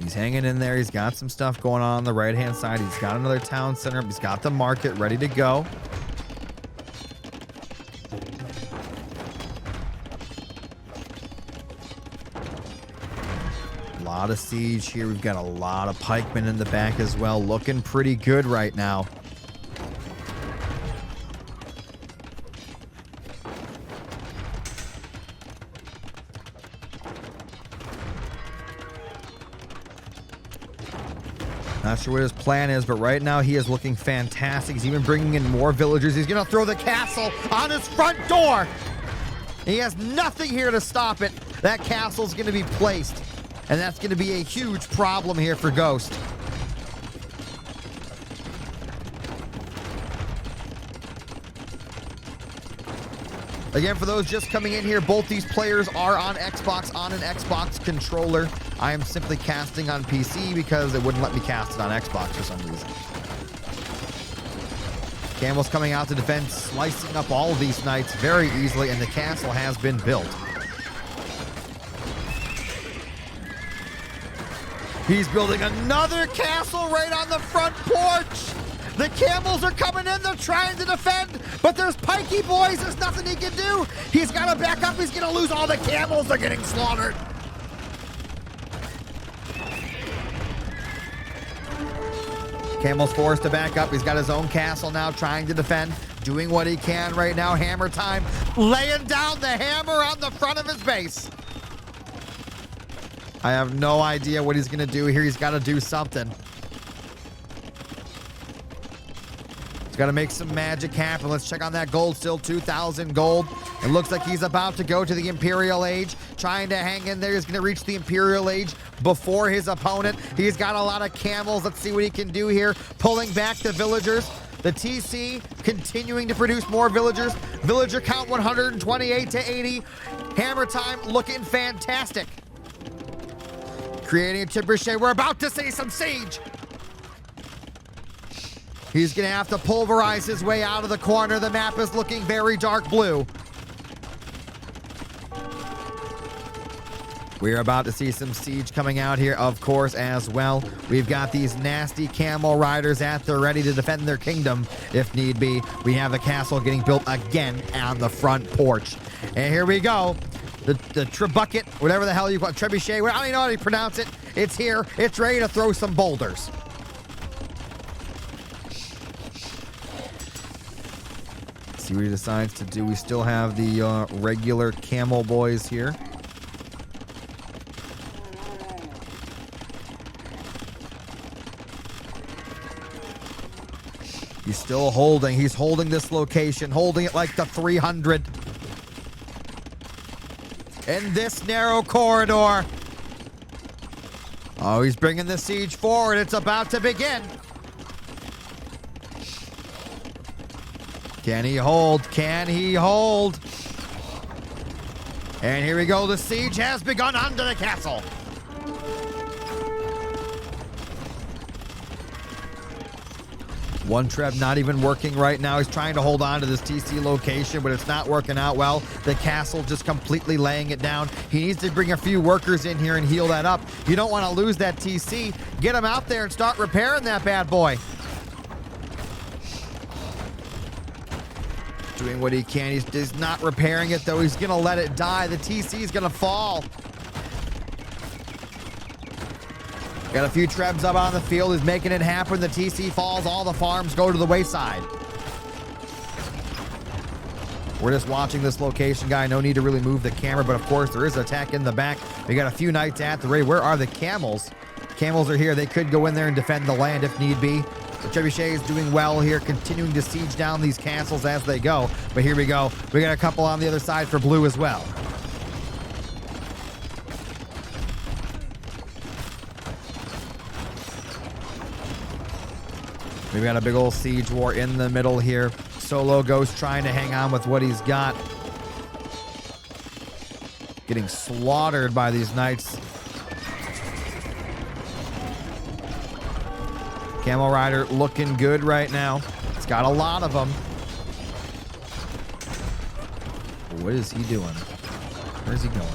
[SPEAKER 1] He's hanging in there. He's got some stuff going on the right-hand side. He's got another town center. He's got the market ready to go. A lot of siege here. We've got a lot of pikemen in the back as well. Looking pretty good right now. Not sure what his plan is, but right now he is looking fantastic. He's even bringing in more villagers. He's going to throw the castle on his front door. He has nothing here to stop it. That castle's going to be placed, and that's going to be a huge problem here for Ghost. Again, for those just coming in here, both these players are on Xbox, on an Xbox controller. I am simply casting on PC because it wouldn't let me cast it on Xbox for some reason. Camel's coming out to defend, slicing up all of these knights very easily, and the castle has been built. He's building another castle right on the front porch. The camels are coming in. They're trying to defend, but there's pikey boys. There's nothing he can do. He's got to back up. He's going to lose all the camels. They're getting slaughtered. Camel's forced to back up. He's got his own castle now, trying to defend, doing what he can right now. Hammer time, laying down the hammer on the front of his base. I have no idea what he's going to do here. He's got to do something. He's got to make some magic happen. Let's check on that gold. Still 2,000 gold. It looks like he's about to go to the Imperial Age, trying to hang in there. He's going to reach the Imperial Age before his opponent. He's got a lot of camels. Let's see what he can do here. Pulling back the villagers. The TC continuing to produce more villagers. Villager count 128 to 80. Hammer time looking fantastic. Creating a trebuchet. We're about to see some siege. He's going to have to pulverize his way out of the corner. The map is looking very dark blue. We're about to see some siege coming out here, of course, as well. We've got these nasty camel riders at the ready to defend their kingdom if need be. We have the castle getting built again on the front porch. And here we go. The trebuchet, whatever the hell you call it, trebuchet, I don't even know how to pronounce it. It's here. It's ready to throw some boulders. See what he decides to do. We still have the regular camel boys here. He's still holding. He's holding this location, holding it like the 300. In this narrow corridor. Oh, he's bringing the siege forward. It's about to begin. Can he hold? Can he hold? And here we go. The siege has begun under the castle. One Treb not even working right now. He's trying to hold on to this TC location, but it's not working out well. The castle just completely laying it down. He needs to bring a few workers in here and heal that up. You don't want to lose that TC. Get him out there and start repairing that bad boy. Doing what he can. He's not repairing it, though. He's going to let it die. The TC is going to fall. Got a few Trebs up on the field. He's making it happen. The TC falls. All the farms go to the wayside. We're just watching this location, guy. No need to really move the camera, but of course there is an attack in the back. We got a few knights at the ready. Where are the camels? Camels are here. They could go in there and defend the land if need be. The trebuchet is doing well here, continuing to siege down these castles as they go. But here we go. We got a couple on the other side for blue as well. We've got a big old siege war in the middle here. Solo Ghost trying to hang on with what he's got. Getting slaughtered by these knights. Camel Rider looking good right now. It's got a lot of them. What is he doing? Where's he going?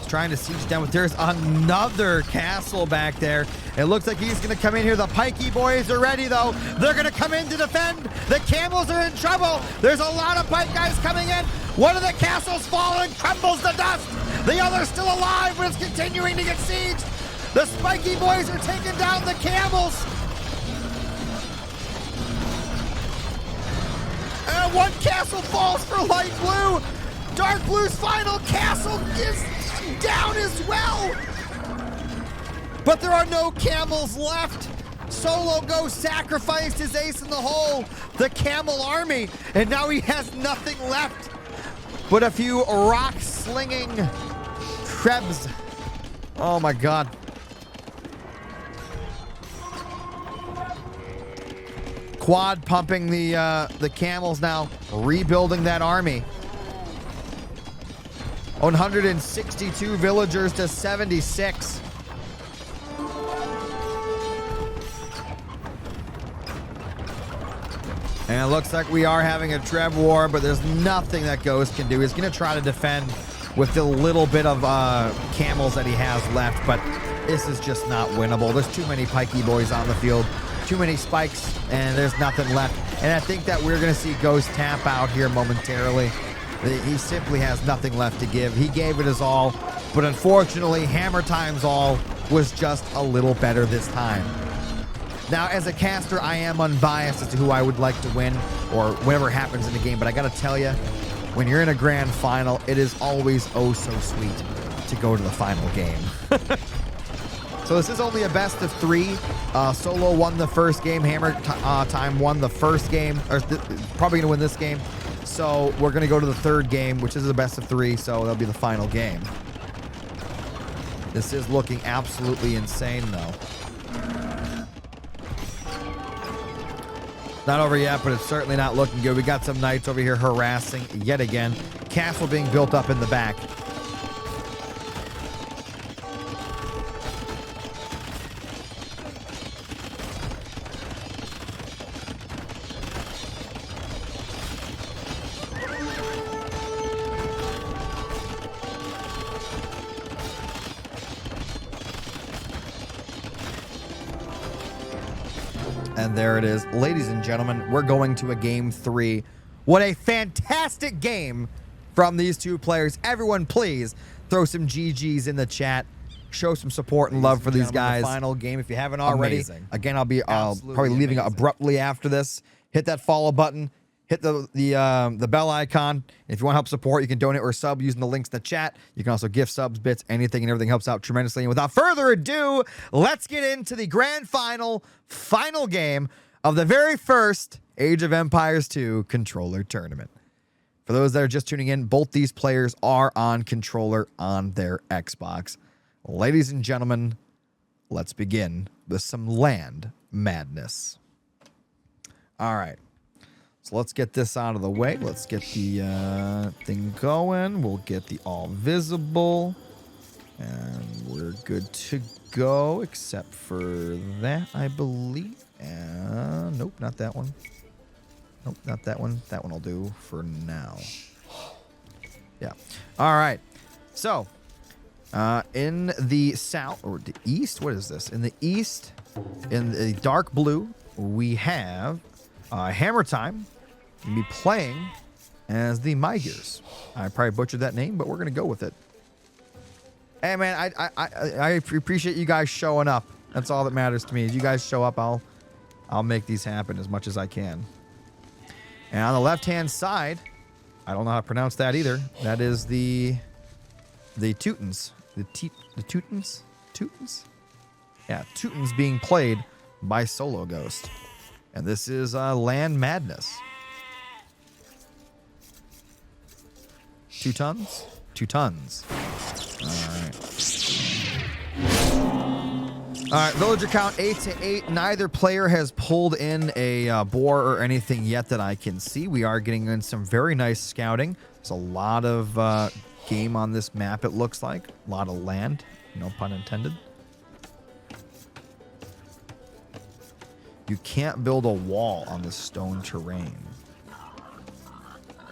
[SPEAKER 1] Trying to siege down, but there's another castle back there. It looks like he's going to come in here. The pikey boys are ready, though. They're going to come in to defend. The camels are in trouble. There's a lot of pike guys coming in. One of the castles falling, crumbles to dust. The other's still alive, but it's continuing to get sieged. The spiky boys are taking down the camels. And one castle falls for light blue. Dark blue's final castle is down as well. But there are no camels left. Solo Ghost sacrificed his ace in the hole, the camel army, and now he has nothing left but a few rock-slinging Krebs. Oh my God. Quad pumping the camels now, rebuilding that army. 162 villagers to 76. And it looks like we are having a Treb war, but there's nothing that Ghost can do. He's going to try to defend with the little bit of camels that he has left, but this is just not winnable. There's too many pikey boys on the field, too many spikes, and there's nothing left. And I think that we're going to see Ghost tap out here momentarily. He simply has nothing left to give. He gave it his all, but unfortunately, Hammer Time's all was just a little better this time. Now, as a caster, I am unbiased as to who I would like to win or whatever happens in the game, but I gotta tell you, when you're in a grand final, it is always oh so sweet to go to the final game. So this is only a best of 3. Solo won the first game. Hammer Time won the first game, or probably gonna win this game. So we're gonna go to the third game, which is a best of 3, so that'll be the final game. This is looking absolutely insane, though. Not over yet, but it's certainly not looking good. We got some knights over here harassing yet again. Castle being built up in the back. And there it is. Ladies and gentlemen, we're going to a game 3. What a fantastic game from these two players. Everyone, please throw some GGs in the chat. Show some support and love for these guys. The final game, if you haven't already. Amazing. Again, I'll probably leaving abruptly after this. Hit that follow button. Hit the bell icon. If you want to help support, you can donate or sub using the links in the chat. You can also gift subs, bits, anything and everything helps out tremendously. And without further ado, let's get into the grand final game of the very first Age of Empires 2 controller tournament. For those that are just tuning in, both these players are on controller on their Xbox. Ladies and gentlemen, let's begin with some land madness. All right. So let's get this out of the way. Let's get the thing going. We'll get the all visible. And we're good to go, except for that, I believe. Nope, not that one. Nope, not that one. That one will do for now. Yeah. All right. So, in the south, or the east, what is this? In the east, in the dark blue, we have Hammer Time. You'll be playing as the Mygears. I probably butchered that name, but we're gonna go with it. Hey man, I appreciate you guys showing up. That's all that matters to me. If you guys show up, I'll make these happen as much as I can. And on the left-hand side, I don't know how to pronounce that either. That is the Teutons. The Teutons? Teutons? Yeah, Teutons being played by Solo Ghost. And this is Land Madness. Teutons? Teutons. All right, villager count 8 to 8. Neither player has pulled in a boar or anything yet that I can see. We are getting in some very nice scouting. There's a lot of game on this map, it looks like. A lot of land, no pun intended. You can't build a wall on this stone terrain.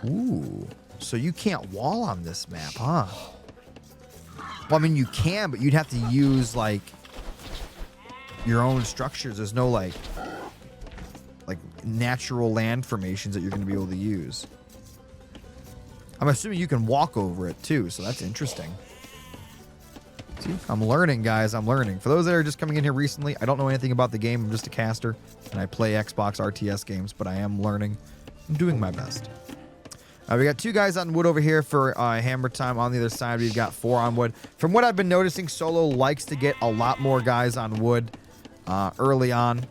[SPEAKER 1] Ooh, so you can't wall on this map, huh? Well, I mean, you can, but you'd have to use, like, your own structures. There's no, like natural land formations that you're going to be able to use. I'm assuming you can walk over it, too, so that's interesting. See, I'm learning, guys. I'm learning. For those that are just coming in here recently, I don't know anything about the game. I'm just a caster, and I play Xbox RTS games, but I am learning. I'm doing my best. We got 2 guys on wood over here for Hammer Time. On the other side, we've got 4 on wood. From what I've been noticing, Solo likes to get a lot more guys on wood early on.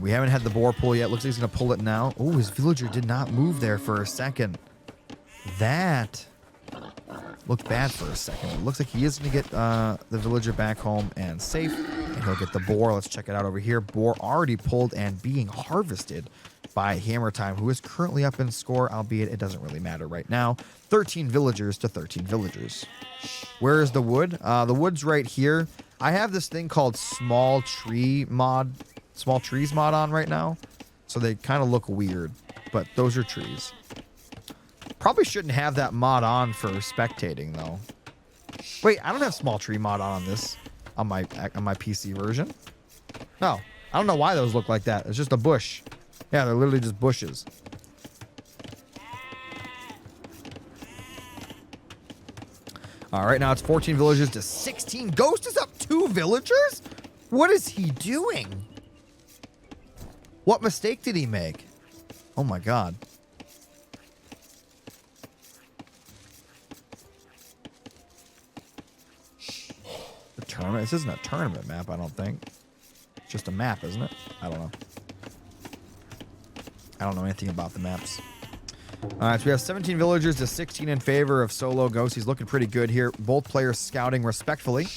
[SPEAKER 1] We haven't had the boar pull yet. Looks like he's going to pull it now. Oh, his villager did not move there for a second. That looked bad for a second. It looks like he is going to get the villager back home and safe. And he'll get the boar. Let's check it out over here. Boar already pulled and being harvested by Hammer Time, who is currently up in score, albeit it doesn't really matter right now. 13 villagers to 13 villagers. Where is the wood? The wood's right here. I have this thing called Small Trees mod on right now. So they kind of look weird, but those are trees. Probably shouldn't have that mod on for spectating though. Wait, I don't have Small Tree mod on this on my PC version. No, I don't know why those look like that. It's just a bush. Yeah, they're literally just bushes. All right, now it's 14 villagers to 16. Ghost is up 2 2 villagers? What is he doing? What mistake did he make? Oh my god. The tournament? This isn't a tournament map, I don't think. It's just a map, isn't it? I don't know. I don't know anything about the maps. Alright, so we have 17 villagers to 16 in favor of Solo Ghost. He's looking pretty good here. Both players scouting respectfully.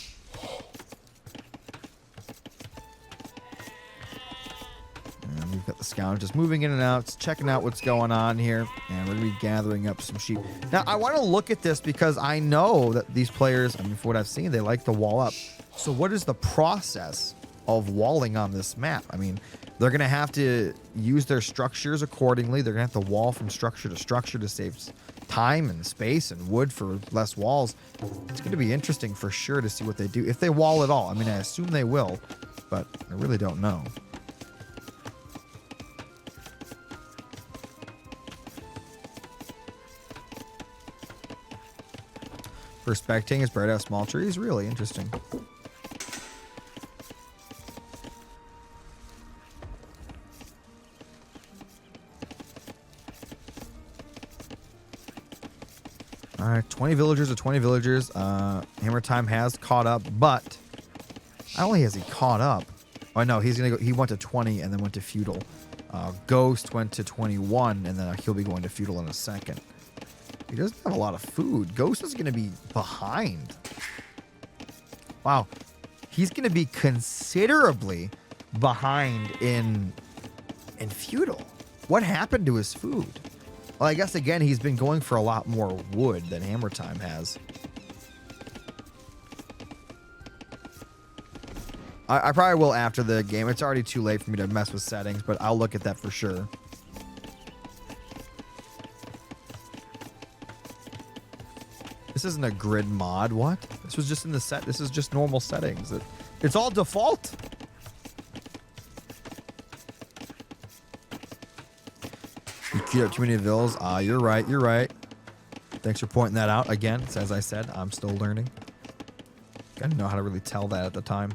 [SPEAKER 1] And we've got the scout just moving in and out, checking out what's going on here. And we're going to be gathering up some sheep. Now, I want to look at this because I know that these players, I mean, for what I've seen, they like to wall up. So what is the process of walling on this map? I mean, they're going to have to use their structures accordingly. They're going to have to wall from structure to save time and space and wood for less walls. It's going to be interesting for sure to see what they do. If they wall at all. I mean, I assume they will, but I really don't know. Prospecting is bred out of small trees. Really interesting. All right, 20 villagers to 20 villagers. Hammer Time has caught up, but not only has he caught up. Oh no, he's gonna go. He went to 20 and then went to feudal. Ghost went to 21 and then he'll be going to feudal in a second. He doesn't have a lot of food. Ghost is gonna be behind. Wow, he's gonna be considerably behind in feudal. What happened to his food? Well, I guess, again, he's been going for a lot more wood than Hammer Time has. I probably will after the game. It's already too late for me to mess with settings, but I'll look at that for sure. This isn't a grid mod. What? This was just in the set. This is just normal settings. It's all default. You queued up too many vills. You're right. You're right. Thanks for pointing that out again. As I said, I'm still learning. I didn't know how to really tell that at the time.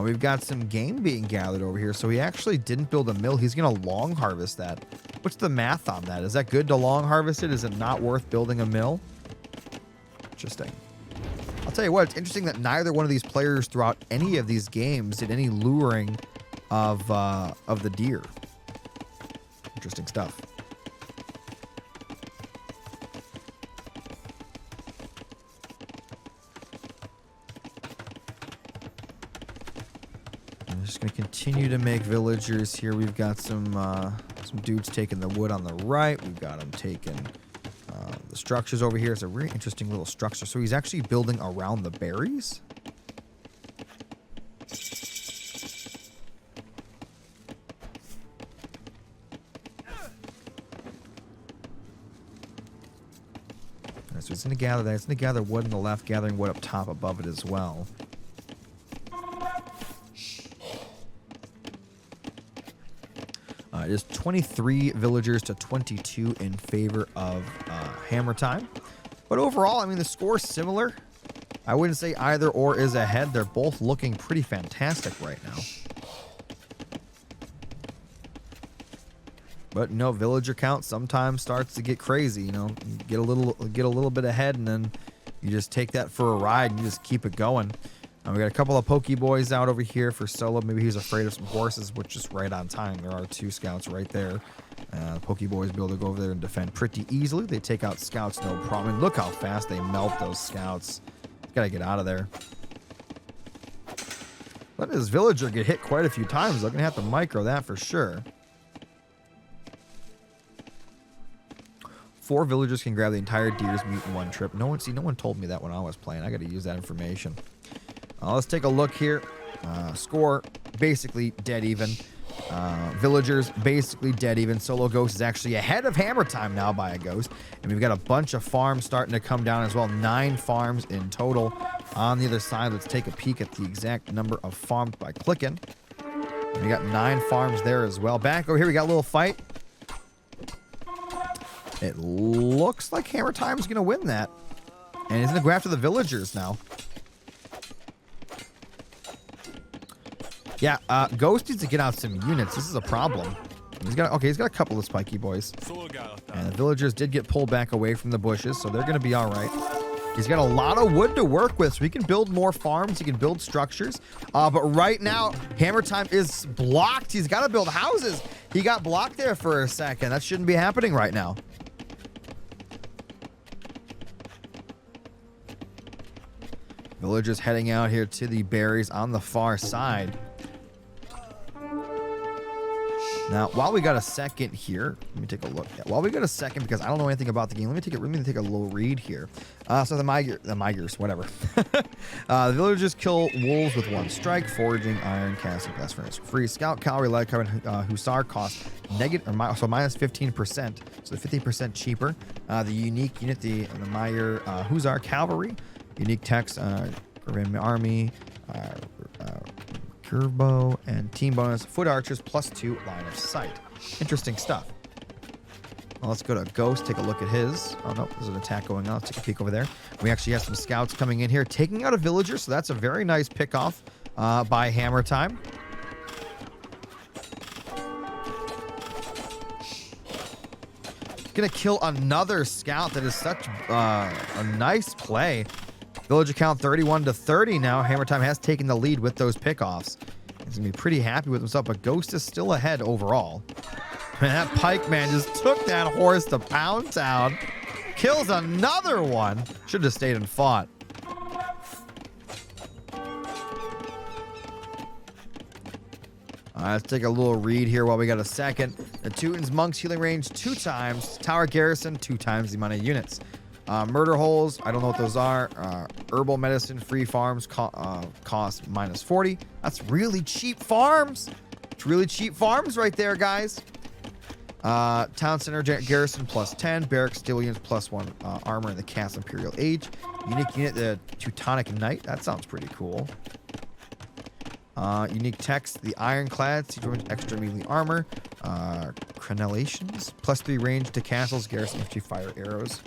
[SPEAKER 1] We've got some game being gathered over here. So he actually didn't build a mill. He's going to long harvest that. What's the math on that? Is that good to long harvest it? Is it not worth building a mill? Interesting. I'll tell you what, it's interesting that neither one of these players throughout any of these games did any luring of the deer. Interesting stuff. I'm just going to continue to make villagers here. We've got some dudes taking the wood on the right. We've got them taking the structures over here. It's a really interesting little structure. So he's actually building around the berries. So it's going to gather that. It's going to gather wood on the left, gathering wood up top above it as well. It is 23 villagers to 22 in favor of Hammer Time. But overall, I mean, the score's similar. I wouldn't say either or is ahead. They're both looking pretty fantastic right now. But no, villager count sometimes starts to get crazy. You know, you get a little bit ahead, and then you just take that for a ride and you just keep it going. We got a couple of Pokeboys out over here for Solo. Maybe he's afraid of some horses, which is right on time. There are 2 scouts right there. Pokeboys be able to go over there and defend pretty easily. They take out scouts, no problem. And look how fast they melt those scouts. Gotta get out of there. Let this villager get hit quite a few times. They're gonna have to micro that for sure. 4 villagers can grab the entire deer's meat in one trip. No one told me that when I was playing. I gotta use that information. Let's take a look here. Score basically dead even. Villagers basically dead even. Solo Ghost is actually ahead of Hammer Time now by a ghost. And we've got a bunch of farms starting to come down as well. 9 farms in total. On the other side, let's take a peek at the exact number of farms by clicking. And we got 9 farms there as well. Back over here, we got a little fight. It looks like Hammer Time's going to win that. And he's going to go after the villagers now. Yeah, Ghost needs to get out some units. This is a problem. He's got a couple of spiky boys. And the villagers did get pulled back away from the bushes, so they're going to be all right. He's got a lot of wood to work with, so he can build more farms. He can build structures. But right now, Hammer Time is blocked. He's got to build houses. He got blocked there for a second. That shouldn't be happening right now. Villagers heading out here to the berries on the far side. Now, while we got a second here, let me take a look. Yeah, while we got a second, because I don't know anything about the game, let me take a little read here. So the Migers, whatever. The villagers kill wolves with 1 strike, foraging, iron, casting, blast furnace for free. Scout, cavalry, light cavalry, hussar cost negative, so minus 15%, so 15% cheaper. The unique unit, the Meyer hussar cavalry, unique text, army, curve bow, and team bonus, foot archers, +2 line of sight. Interesting stuff. Well, let's go to Ghost, take a look at his. Oh, no, there's an attack going on. Let's take a peek over there. We actually have some scouts coming in here, taking out a villager, so that's a very nice pickoff by Hammer Time. Gonna kill another scout. That is such a nice play. Villager count 31 to 30 now. Hammer Time has taken the lead with those pickoffs. He's going to be pretty happy with himself, but Ghost is still ahead overall. Man, that pike man just took that horse to Pound Town. Kills another one. Should have stayed and fought. Let's take a little read here while we got a second. The Teuton's Monks healing range 2 times. Tower Garrison 2 times the amount of units. Murder holes, I don't know what those are. Herbal medicine, free farms, cost minus 40. That's really cheap farms. It's really cheap farms right there, guys. Town center garrison +10. Barracks steel units +1 armor in the Cast Imperial Age. Unique unit, the Teutonic Knight. That sounds pretty cool. Unique text, the Ironclad, extra melee armor. Crenellations, +3 range to castles, garrison infantry, fire arrows.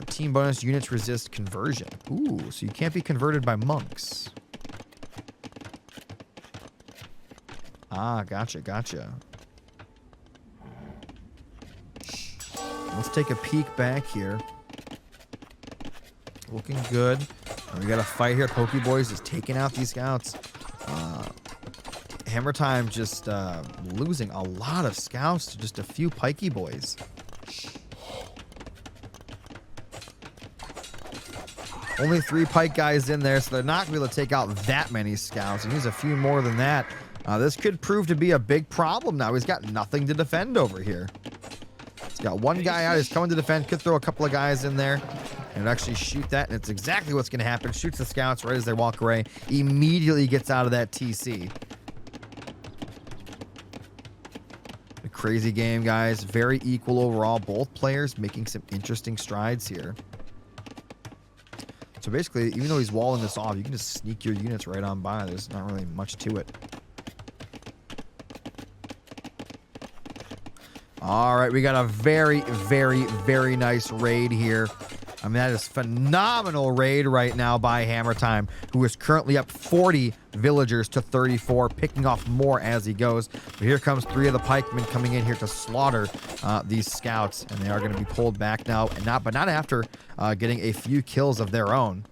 [SPEAKER 1] Team bonus, units resist conversion. Ooh, so you can't be converted by monks. Ah, gotcha. Let's take a peek back here. Looking good. We got a fight here. Pokeboys is taking out these scouts. Hammer Time just losing a lot of scouts to just a few pikey boys. Only 3 pike guys in there, so they're not going to be able to take out that many scouts. And he's a few more than that. This could prove to be a big problem now. He's got nothing to defend over here. He's got 1 guy out. He's coming to defend. Could throw a couple of guys in there and actually shoot that. And it's exactly what's going to happen. Shoots the scouts right as they walk away. Immediately gets out of that TC. A crazy game, guys. Very equal overall. Both players making some interesting strides here. So basically, even though he's walling this off, you can just sneak your units right on by. There's not really much to it. All right, we got a very, very, very nice raid here. I mean, that is phenomenal raid right now by Hammer Time, who is currently up 40 villagers to 34, picking off more as he goes. But here comes 3 of the pikemen coming in here to slaughter these scouts, and they are going to be pulled back now, and not after getting a few kills of their own.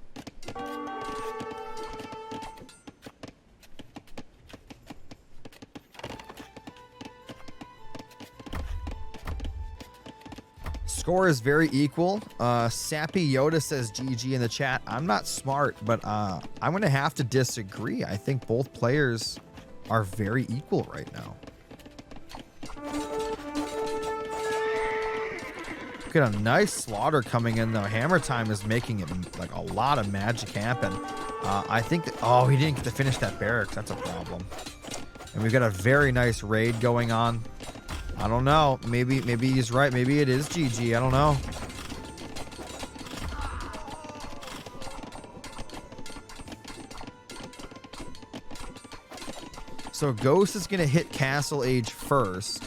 [SPEAKER 1] Score is very equal. Sappy Yoda says GG in the chat. I'm not smart, but I'm going to have to disagree. I think both players are very equal right now. Got a nice slaughter coming in, though. Hammer Time is making it like a lot of magic happen. I think that, oh, he didn't get to finish that barracks. That's a problem. And we've got a very nice raid going on. I don't know. Maybe he's right. Maybe it is GG. I don't know. So Ghost is going to hit Castle Age first.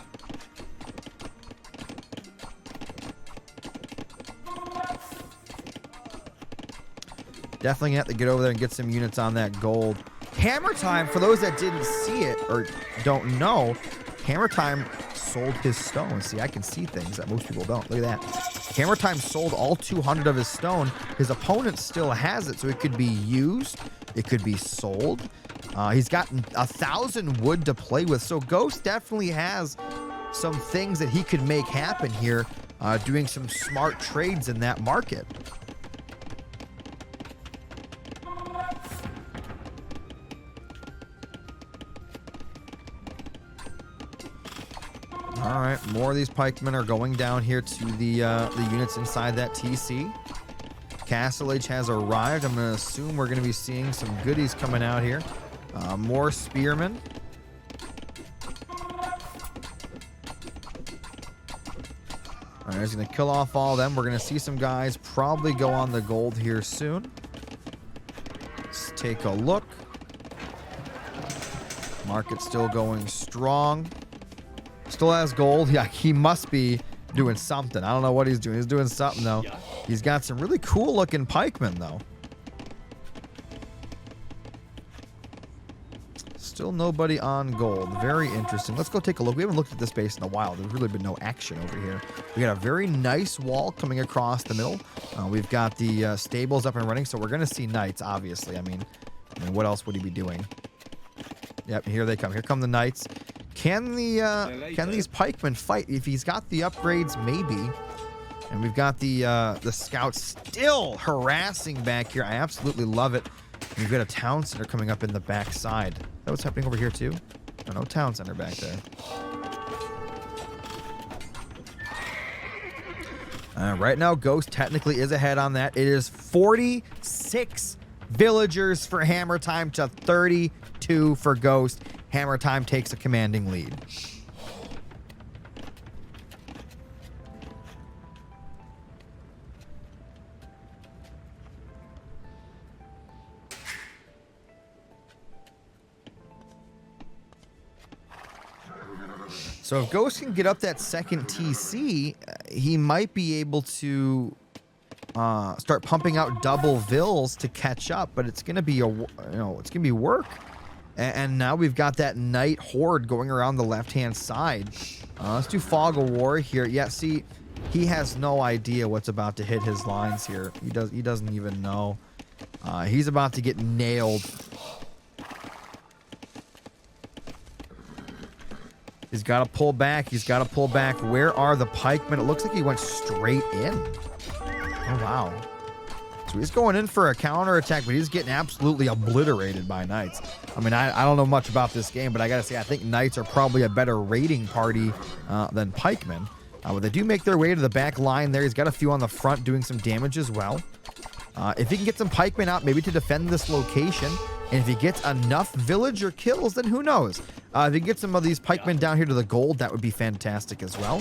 [SPEAKER 1] Definitely have to get over there and get some units on that gold. Hammer Time, for those that didn't see it or don't know, Hammer Time sold his stone. See, I can see things that most people don't. Look at that. Hammer Time sold all 200 of his stone. His opponent still has it, so it could be used. It could be sold. He's got 1,000 wood to play with, so Ghost definitely has some things that he could make happen here, doing some smart trades in that market. All right, more of these pikemen are going down here to the units inside that TC. Castle Age has arrived. I'm going to assume we're going to be seeing some goodies coming out here. More spearmen. All right, he's going to kill off all of them. We're going to see some guys probably go on the gold here soon. Let's take a look. Market still going strong. Still has gold. Yeah, he must be doing something. I don't know what he's doing. He's doing something, though. He's got some really cool looking pikemen, though. Still nobody on gold. Very interesting. Let's go take a look. We haven't looked at this base in a while. There's really been no action over here. We got a very nice wall coming across the middle. We've got the stables up and running, so we're going to see knights, obviously. I mean, what else would he be doing? Yep, here they come. Here come the knights. Can these pikemen fight? If he's got the upgrades, maybe. And we've got the scouts still harassing back here. I absolutely love it. We've got a town center coming up in the back side. Is that what's happening over here too? Oh, no town center back there. Right now, Ghost technically is ahead on that. It is 46 villagers for Hammer Time to 32 for Ghost. Hammer Time takes a commanding lead. So if Ghost can get up that second TC, he might be able to start pumping out double vills to catch up. But it's gonna be it's gonna be work. And now we've got that knight horde going around the left-hand side. Let's do Fog of War here. Yeah, see, he has no idea what's about to hit his lines here. He doesn't even know. He's about to get nailed. He's got to pull back. He's got to pull back. Where are the pikemen? It looks like he went straight in. Oh, wow. So he's going in for a counterattack, but he's getting absolutely obliterated by knights. I mean, I don't know much about this game, but I got to say, I think knights are probably a better raiding party than pikemen. But they do make their way to the back line there. He's got a few on the front doing some damage as well. If he can get some pikemen out, maybe to defend this location, and if he gets enough villager kills, then who knows? If he gets some of these pikemen down here to the gold, that would be fantastic as well.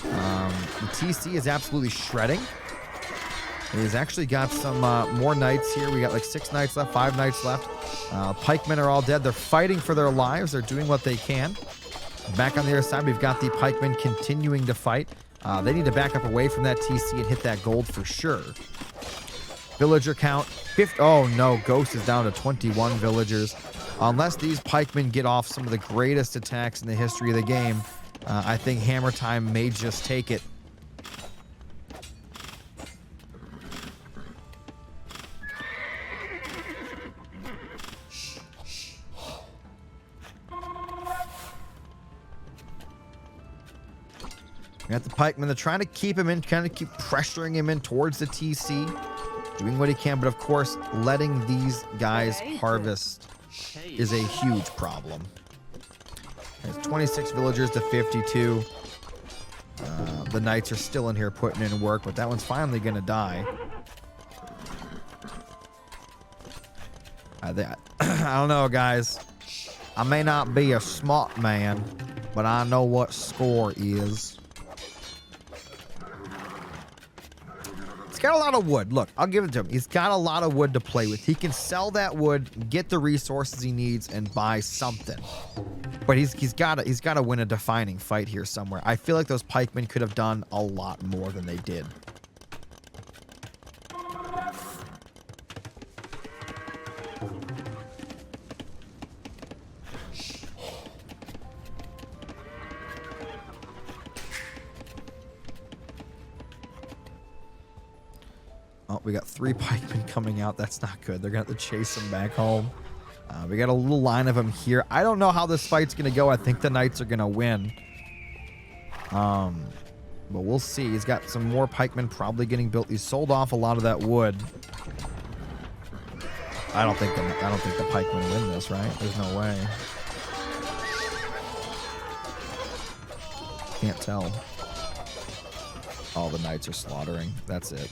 [SPEAKER 1] The TC is absolutely shredding. He's actually got some more knights here. We got like 6 knights left, 5 knights left. Pikemen are all dead. They're fighting for their lives. They're doing what they can. Back on the other side, we've got the pikemen continuing to fight. They need to back up away from that TC and hit that gold for sure. Villager count, 50. Oh no, Ghost is down to 21 villagers. Unless these pikemen get off some of the greatest attacks in the history of the game, I think Hammer Time may just take it. We got the pikemen. They're trying to keep him in, kind of keep pressuring him in towards the TC, doing what he can. But of course, letting these guys harvest is a huge problem. There's 26 villagers to 52. The knights are still in here putting in work, but that one's finally going to die. I don't know, guys. I may not be a smart man, but I know what score is. Got a lot of wood. Look, I'll give it to him. He's got a lot of wood to play with. He can sell that wood, get the resources he needs, and buy something. But he's got to win a defining fight here somewhere. I feel like those pikemen could have done a lot more than they did. Oh, we got 3 pikemen coming out. That's not good. They're going to have to chase them back home. We got a little line of them here. I don't know how this fight's going to go. I think the knights are going to win. But we'll see. He's got some more pikemen probably getting built. He sold off a lot of that wood. I don't think the pikemen win this, right? There's no way. Can't tell. Oh, the knights are slaughtering. That's it.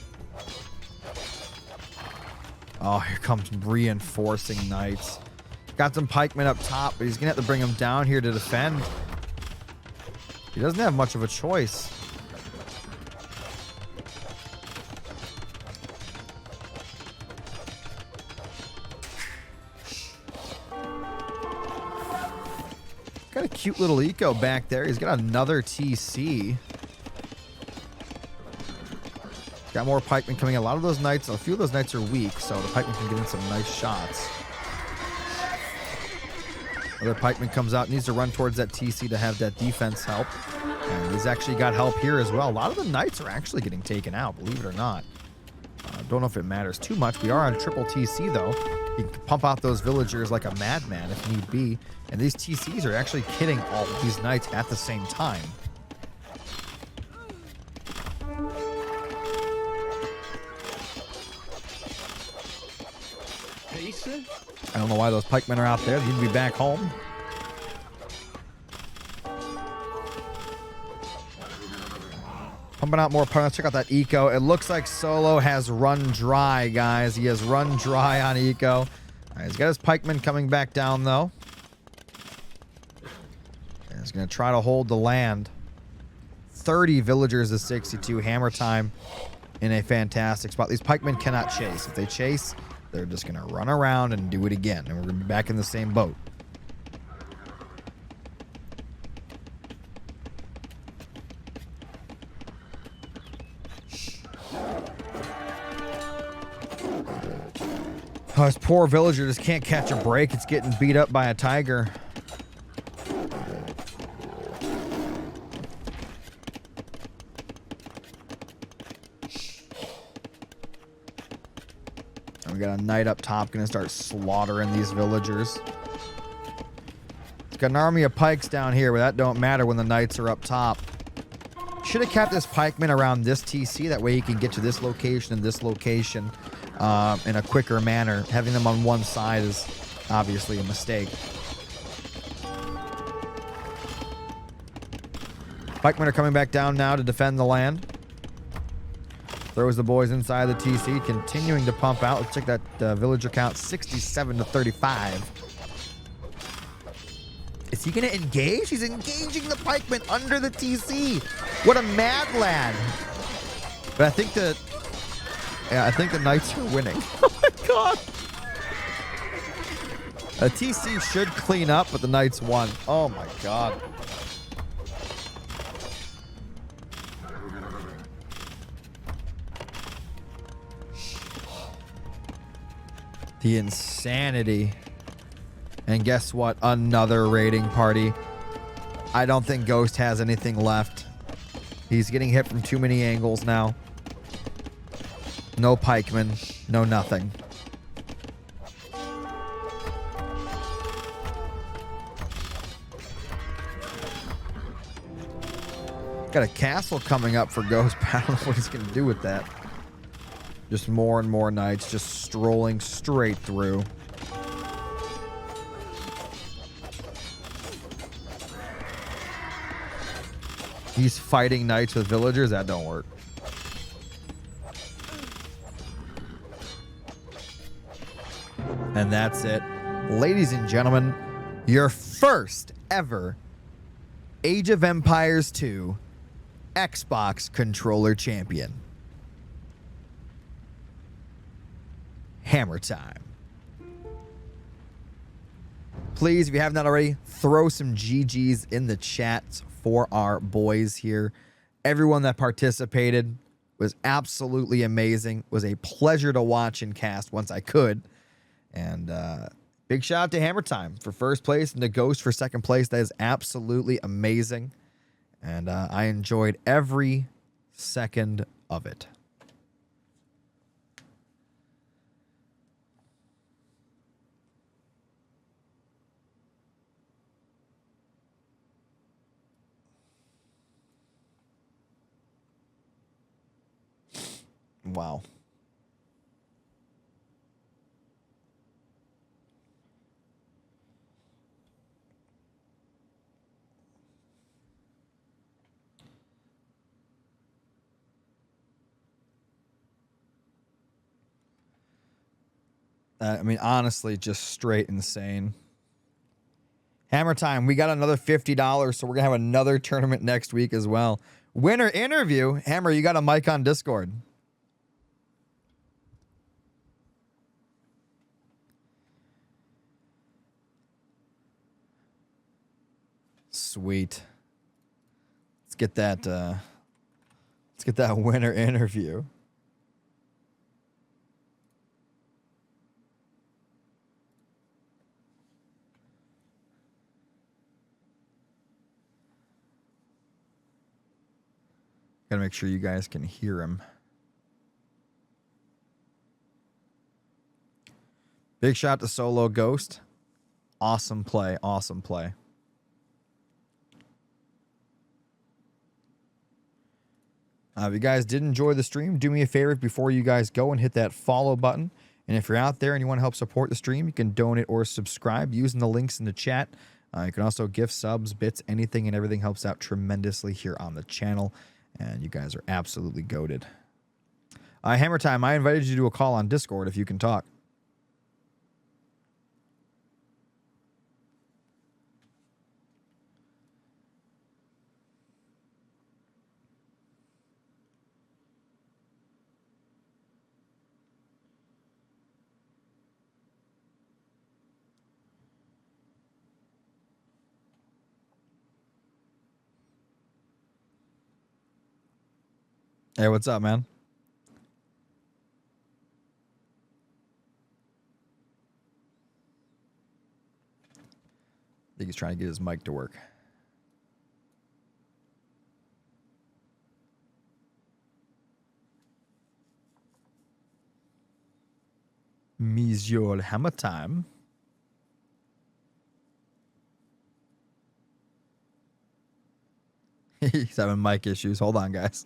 [SPEAKER 1] Oh, here comes reinforcing knights. Got some pikemen up top, but he's going to have to bring them down here to defend. He doesn't have much of a choice. Got a cute little eco back there. He's got another TC. Got more pikemen coming in. A lot of those knights, a few of those knights are weak, so the pikemen can get in some nice shots. Another pikeman comes out, needs to run towards that TC to have that defense help. And he's actually got help here as well. A lot of the knights are actually getting taken out, believe it or not. Don't know if it matters too much. We are on triple TC, though. You can pump out those villagers like a madman if need be. And these TCs are actually killing all of these knights at the same time. I don't know why those pikemen are out there. They need to be back home. Pumping out more pikemen. Check out that eco. It looks like Solo has run dry, guys. He has run dry on eco. All right, he's got his pikemen coming back down, though. And he's going to try to hold the land. 30 villagers to 62. Hammer time in a fantastic spot. These pikemen cannot chase. If they chase, they're just going to run around and do it again. And we're going to be back in the same boat. Oh, this poor villager just can't catch a break. It's getting beat up by a tiger. And we got a knight up top gonna start slaughtering these villagers. It's got an army of pikes down here, but that don't matter when the knights are up top. Should have kept this pikeman around this TC. That way he can get to this location and this location in a quicker manner. Having them on one side is obviously a mistake. Pikemen are coming back down now to defend the land. Throws the boys inside the TC, continuing to pump out. Let's check that villager count, 67 to 35. Is he going to engage? He's engaging the pikemen under the TC. What a mad lad. But I think the knights are winning. Oh my god. A TC should clean up, but the knights won. Oh my god. The insanity. And guess what? Another raiding party. I don't think Ghost has anything left. He's getting hit from too many angles now. No pikemen. No nothing. Got a castle coming up for Ghost. I don't know what he's going to do with that. Just more and more knights just strolling straight through. He's fighting knights with villagers. That don't work. And that's it. Ladies and gentlemen, your first ever Age of Empires 2 Xbox controller champion. Hammer time. Please, if you have not already, throw some GGs in the chats for our boys here. Everyone that participated was absolutely amazing. It was a pleasure to watch and cast once I could. And big shout out to Hammer Time for first place and to Ghost for second place. That is absolutely amazing. And I enjoyed every second of it. Wow. I mean, honestly, just straight insane. Hammer time. We got another $50, so we're going to have another tournament next week as well. Winner interview. Hammer, you got a mic on Discord. Sweet. Let's get that winner interview. Gotta make sure you guys can hear him. Big shot to Solo Ghost. Awesome play. Awesome play. If you guys did enjoy the stream, do me a favor before you guys go and hit that follow button. And if you're out there and you want to help support the stream, you can donate or subscribe using the links in the chat. You can also gift subs, bits, anything and everything helps out tremendously here on the channel. And you guys are absolutely goated. Hammer time, I invited you to a call on Discord if you can talk. Hey, what's up, man? I think he's trying to get his mic to work. Monsieur Hammer time. He's having mic issues. Hold on, guys.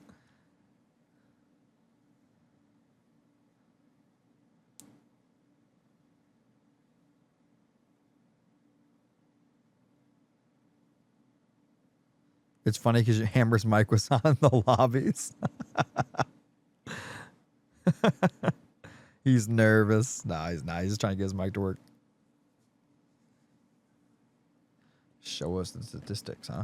[SPEAKER 1] It's funny because Hammer's mic was on in the lobbies. He's nervous. Nah, he's not. He's just trying to get his mic to work. Show us the statistics, huh?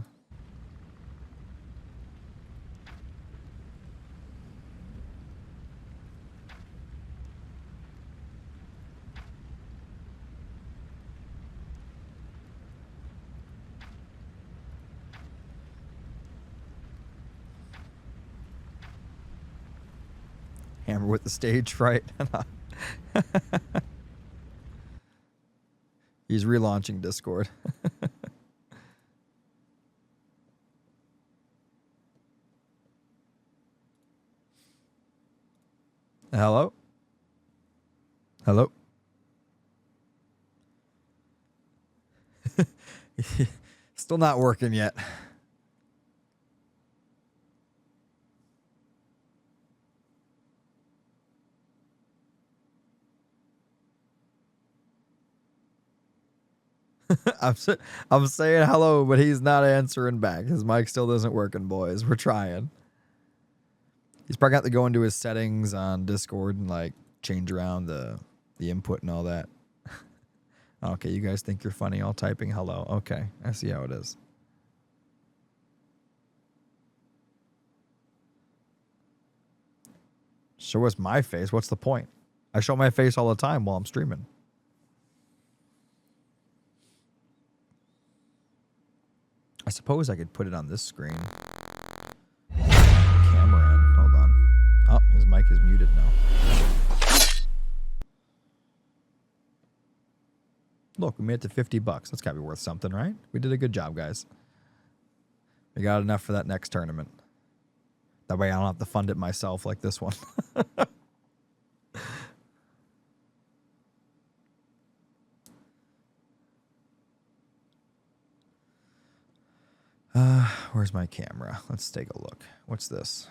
[SPEAKER 1] Hammer with the stage fright. He's relaunching Discord. Hello? Hello? Still not working yet. I'm saying hello, but he's not answering back. His mic still isn't working, boys. We're trying. He's probably got to go into his settings on Discord and like change around the input and all that. Okay, you guys think you're funny all typing hello. Okay, I see how it is. Show us my face. What's the point? I show my face all the time while I'm streaming. I suppose I could put it on this screen. Camera in. Hold on. Oh, his mic is muted now. Look, we made it to $50. That's gotta be worth something, right? We did a good job, guys. We got enough for that next tournament. That way I don't have to fund it myself like this one. Where's my camera? Let's take a look. What's this?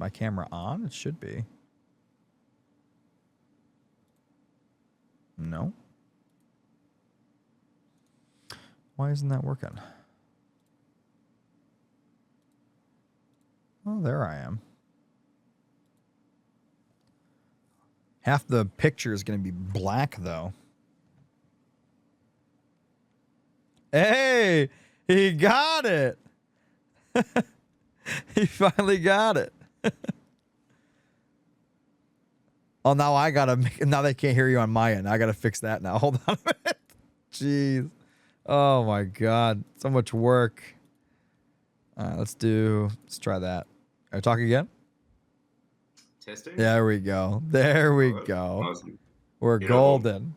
[SPEAKER 1] my camera on? It should be. No. Why isn't that working? Oh, there I am. Half the picture is going to be black, though. Hey, he got it. He finally got it. Oh, now I got to, now they can't hear you on my end. I got to fix that now. Hold on a minute. Jeez. Oh my God. So much work. All right, let's try that. Are we talking again?
[SPEAKER 4] Testing?
[SPEAKER 1] There we go. There we go.
[SPEAKER 4] Awesome.
[SPEAKER 1] We're
[SPEAKER 4] Beautiful.
[SPEAKER 1] golden.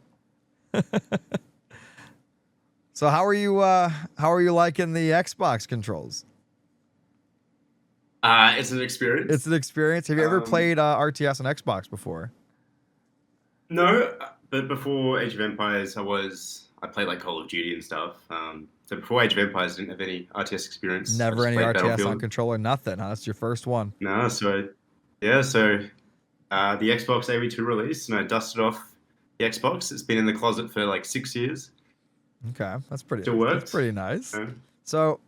[SPEAKER 1] So how are you liking the Xbox controls?
[SPEAKER 4] It's an experience.
[SPEAKER 1] It's an experience. Have you ever played RTS on Xbox before?
[SPEAKER 4] No, but before Age of Empires, I played like Call of Duty and stuff. So before Age of Empires, I didn't have any RTS experience. I
[SPEAKER 1] Never
[SPEAKER 4] just
[SPEAKER 1] any
[SPEAKER 4] played
[SPEAKER 1] RTS on
[SPEAKER 4] Battlefield.
[SPEAKER 1] controller, nothing. Huh? That's your first one.
[SPEAKER 4] No, so yeah, the Xbox AV2 released, and I dusted off the Xbox. It's been in the closet for like 6 years.
[SPEAKER 1] Okay, that's pretty.
[SPEAKER 4] Still works.
[SPEAKER 1] That's pretty nice.
[SPEAKER 4] Yeah.
[SPEAKER 1] So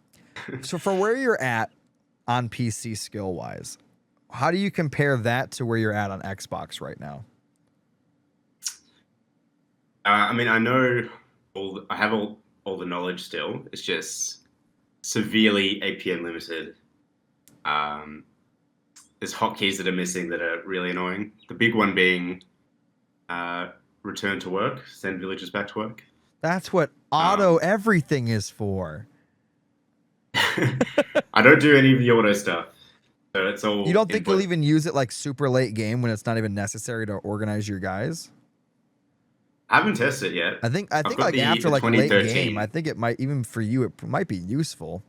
[SPEAKER 1] for where you're at on PC skill wise, how do you compare that to where you're at on Xbox right now?
[SPEAKER 4] I mean, I know I have all the knowledge still. It's just severely APM limited. There's hotkeys that are missing that are really annoying. The big one being return to work, send villagers back to work.
[SPEAKER 1] That's what auto everything is for.
[SPEAKER 4] I don't do any of the auto stuff. So it's all
[SPEAKER 1] You don't think
[SPEAKER 4] input.
[SPEAKER 1] you'll even use it like super late game when it's not even necessary to organize your guys?
[SPEAKER 4] I haven't tested it yet.
[SPEAKER 1] I think
[SPEAKER 4] got
[SPEAKER 1] like
[SPEAKER 4] the
[SPEAKER 1] after like late
[SPEAKER 4] 2013.
[SPEAKER 1] game, I think it might, even for you, it might be useful.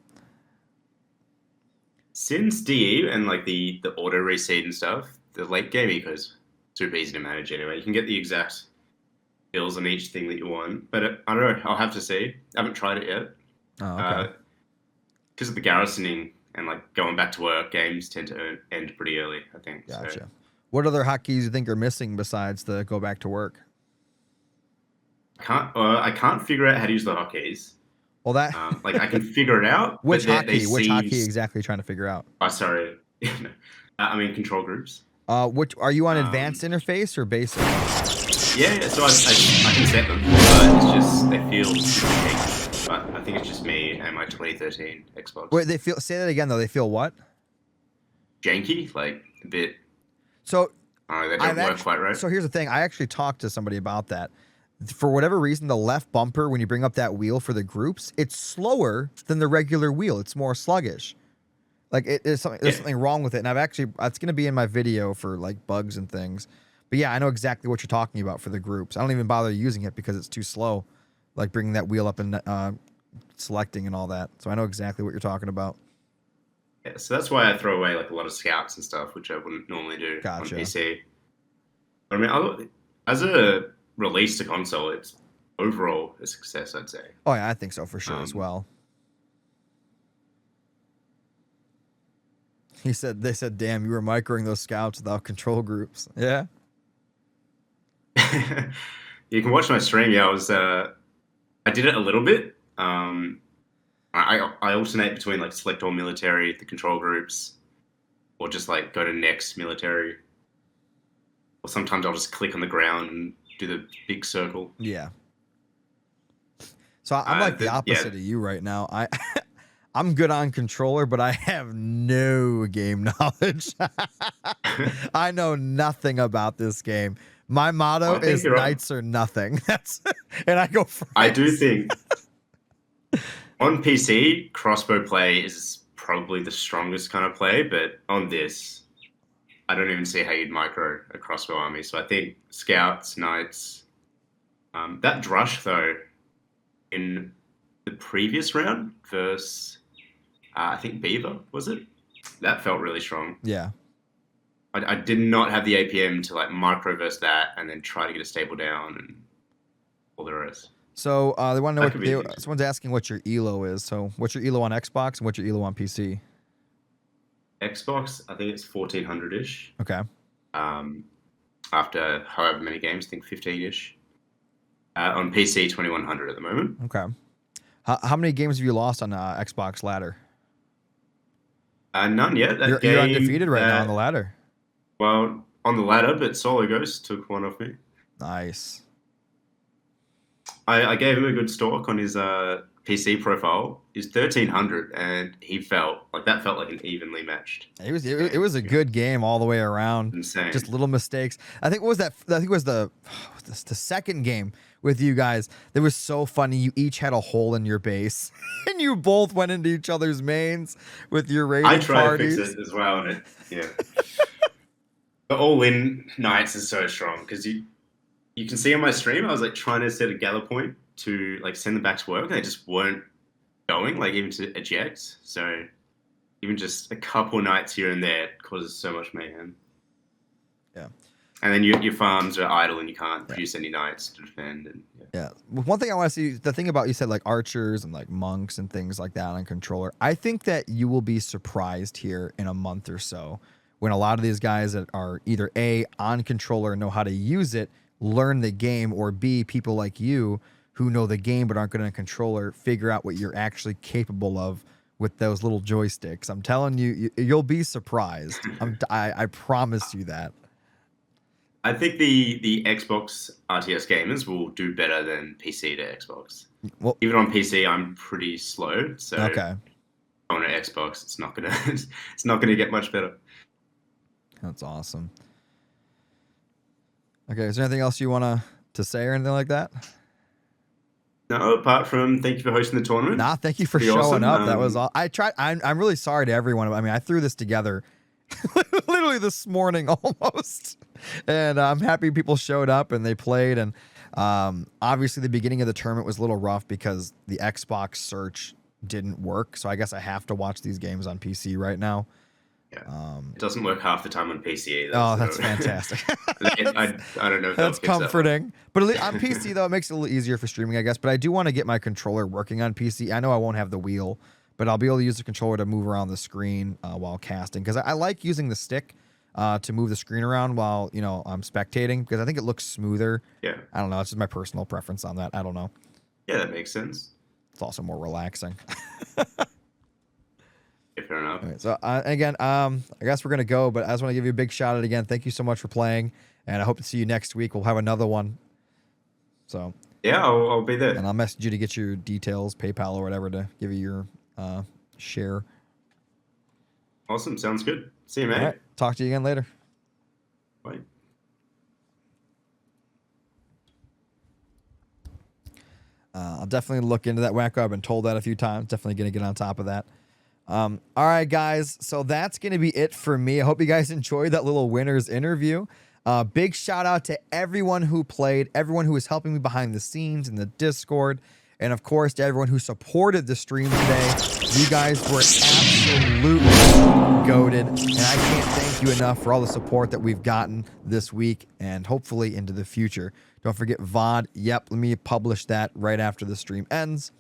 [SPEAKER 4] Since DE and like the auto reseed and stuff, the late game eco is super easy to manage anyway. You can get the exact bills on each thing that you want. But I don't know. I'll have to see. I haven't tried it yet.
[SPEAKER 1] Oh, okay.
[SPEAKER 4] Because of the garrisoning and like going back to work, games tend to end pretty early, I think.
[SPEAKER 1] Gotcha.
[SPEAKER 4] So,
[SPEAKER 1] What other hotkeys you think are missing besides the go back to work?
[SPEAKER 4] I can't figure out how to use the hotkeys.
[SPEAKER 1] Well, that
[SPEAKER 4] Like I can figure it out.
[SPEAKER 1] which
[SPEAKER 4] but they
[SPEAKER 1] hotkey? Which
[SPEAKER 4] seem-
[SPEAKER 1] hotkey exactly trying to figure out?
[SPEAKER 4] Oh, sorry. I mean control groups.
[SPEAKER 1] Which are you on advanced interface or basic?
[SPEAKER 4] Yeah, so I can set them, but it's just they feel super janky. But I think it's just me and my 2013 Xbox.
[SPEAKER 1] Wait, they feel. Say that again though. They feel what?
[SPEAKER 4] Janky, like a bit.
[SPEAKER 1] So
[SPEAKER 4] They don't work quite right.
[SPEAKER 1] So here's the thing. I actually talked to somebody about that. For whatever reason, the left bumper, when you bring up that wheel for the groups, it's slower than the regular wheel. It's more sluggish. Like there's something wrong with it. And it's going to be in my video for like bugs and things. But yeah, I know exactly what you're talking about for the groups. I don't even bother using it because it's too slow. Like bringing that wheel up and selecting and all that. So I know exactly what you're talking about.
[SPEAKER 4] Yeah, so that's why I throw away like a lot of scouts and stuff, which I wouldn't normally do
[SPEAKER 1] Gotcha.
[SPEAKER 4] on PC. But, I mean, as a release to console, it's overall a success, I'd say.
[SPEAKER 1] Oh yeah, I think so for sure as well. They said, damn, you were microing those scouts without control groups. Yeah.
[SPEAKER 4] You can watch my stream. Yeah, I did it a little bit. I alternate between like select all military, the control groups, or just like go to next military. Or sometimes I'll just click on the ground and do the big circle.
[SPEAKER 1] Yeah. So I'm like the opposite of you right now. I'm good on controller, but I have no game knowledge. I know nothing about this game. My motto is knights or nothing. And I go first.
[SPEAKER 4] I do think on PC, crossbow play is probably the strongest kind of play, but on this, I don't even see how you'd micro a crossbow army. So I think scouts, knights. That Drush, though, in the previous round versus, I think Beaver, was it? That felt really strong.
[SPEAKER 1] Yeah.
[SPEAKER 4] I did not have the APM to like micro verse that and then try to get a stable down and all the rest.
[SPEAKER 1] So they want to know
[SPEAKER 4] That could be
[SPEAKER 1] someone's asking what your ELO is. So what's your ELO on Xbox and what's your ELO on PC?
[SPEAKER 4] Xbox, I think it's 1400 ish.
[SPEAKER 1] Okay.
[SPEAKER 4] After however many games, I think 15 ish. On PC, 2100 at the moment.
[SPEAKER 1] Okay. How many games have you lost on Xbox ladder?
[SPEAKER 4] None yet. That
[SPEAKER 1] You're
[SPEAKER 4] game,
[SPEAKER 1] undefeated right now on the ladder.
[SPEAKER 4] Well, on the ladder, but Solo Ghost took one off me.
[SPEAKER 1] Nice.
[SPEAKER 4] I gave him a good stalk on his PC profile. He's 1300, and he felt like an evenly matched.
[SPEAKER 1] It was a good game all the way around.
[SPEAKER 4] Insane.
[SPEAKER 1] Just little mistakes. I think what was that? I think it was the second game with you guys. That was so funny. You each had a hole in your base, and you both went into each other's mains with your raiding
[SPEAKER 4] I tried
[SPEAKER 1] parties.
[SPEAKER 4] to fix it as well, and the all-in nights is so strong because you can see on my stream I was like trying to set a gather point to like send them back to work, and they just weren't going, like even to eject. So even just a couple nights here and there causes so much mayhem.
[SPEAKER 1] Yeah.
[SPEAKER 4] And then your farms are idle and you can't produce any knights to defend. And
[SPEAKER 1] Yeah. One thing I want to see, the thing about, you said like archers and like monks and things like that on controller. I think that you will be surprised here in a month or so when a lot of these guys that are either A, on controller and know how to use it, learn the game, or B, people like you who know the game but aren't good on a controller figure out what you're actually capable of with those little joysticks. I'm telling you, you'll be surprised. I promise you that.
[SPEAKER 4] I think the Xbox RTS gamers will do better than PC to Xbox.
[SPEAKER 1] Well,
[SPEAKER 4] even on PC, I'm pretty slow. So
[SPEAKER 1] okay.
[SPEAKER 4] On an Xbox, it's not gonna get much better.
[SPEAKER 1] That's awesome. Okay, is there anything else you want to say or anything like that?
[SPEAKER 4] No, apart from thank you for hosting the tournament.
[SPEAKER 1] Nah, thank you for
[SPEAKER 4] Pretty
[SPEAKER 1] showing
[SPEAKER 4] awesome.
[SPEAKER 1] up. That was all. I tried. I'm really sorry to everyone. I mean, I threw this together literally this morning almost, and I'm happy people showed up and they played. And obviously, the beginning of the tournament was a little rough because the Xbox search didn't work. So I guess I have to watch these games on PC right now.
[SPEAKER 4] Yeah. It doesn't work half the time on PC either.
[SPEAKER 1] Oh,
[SPEAKER 4] so
[SPEAKER 1] that's fantastic.
[SPEAKER 4] I don't know if
[SPEAKER 1] That's
[SPEAKER 4] they'll fix
[SPEAKER 1] comforting. But at least on PC, though, it makes it a little easier for streaming, I guess. But I do want to get my controller working on PC. I know I won't have the wheel, but I'll be able to use the controller to move around the screen while casting. Because I like using the stick to move the screen around while, I'm spectating. Because I think it looks smoother.
[SPEAKER 4] Yeah.
[SPEAKER 1] I don't know. It's just my personal preference on that. I don't know.
[SPEAKER 4] Yeah, that makes sense.
[SPEAKER 1] It's also more relaxing.
[SPEAKER 4] Fair enough.
[SPEAKER 1] All right, so again, I guess we're gonna go, but I just want to give you a big shout out again. Thank you so much for playing, and I hope to see you next week. We'll have another one. So
[SPEAKER 4] yeah, I'll be there,
[SPEAKER 1] and I'll message you to get your details, PayPal or whatever, to give you your share.
[SPEAKER 4] Awesome, sounds good. See you, mate.
[SPEAKER 1] All right, talk to you again later.
[SPEAKER 4] Bye.
[SPEAKER 1] I'll definitely look into that Wacko. I've been told that a few times. Definitely gonna get on top of that. All right, guys. So that's going to be it for me. I hope you guys enjoyed that little winners interview. Big shout out to everyone who played, everyone who was helping me behind the scenes in the Discord, and of course to everyone who supported the stream today. You guys were absolutely goated, and I can't thank you enough for all the support that we've gotten this week and hopefully into the future. Don't forget VOD. Yep, let me publish that right after the stream ends.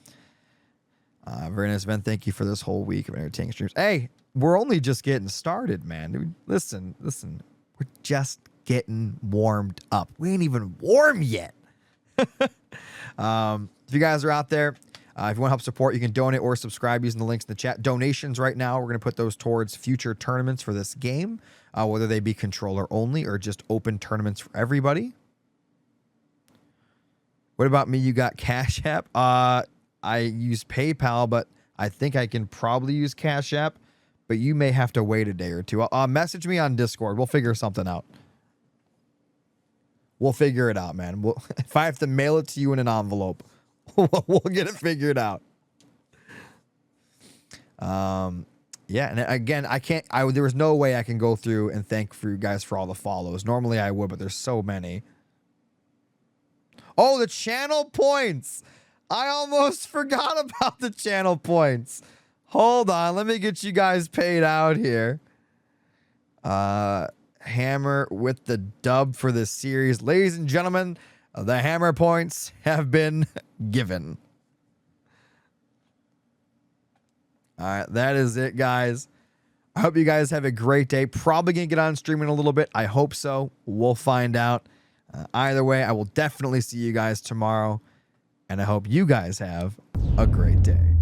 [SPEAKER 1] Very nice, Ben. Thank you for this whole week of entertaining streams. Hey, we're only just getting started, man. Dude, listen. We're just getting warmed up. We ain't even warm yet. If you guys are out there, if you want to help support, you can donate or subscribe using the links in the chat. Donations right now, we're going to put those towards future tournaments for this game, whether they be controller only or just open tournaments for everybody. What about me? You got Cash App? I use PayPal, but I think I can probably use Cash App, but you may have to wait a day or two. Message me on Discord. We'll figure something out. We'll figure it out, man. If I have to mail it to you in an envelope, we'll get it figured out. Yeah, and again, there was no way I can go through and thank for you guys for all the follows. Normally I would, but there's so many. Oh, the channel points. I almost forgot about the channel points. Hold on. Let me get you guys paid out here. Hammer with the dub for this series. Ladies and gentlemen, the hammer points have been given. All right. That is it, guys. I hope you guys have a great day. Probably going to get on streaming a little bit. I hope so. We'll find out. Either way, I will definitely see you guys tomorrow. And I hope you guys have a great day.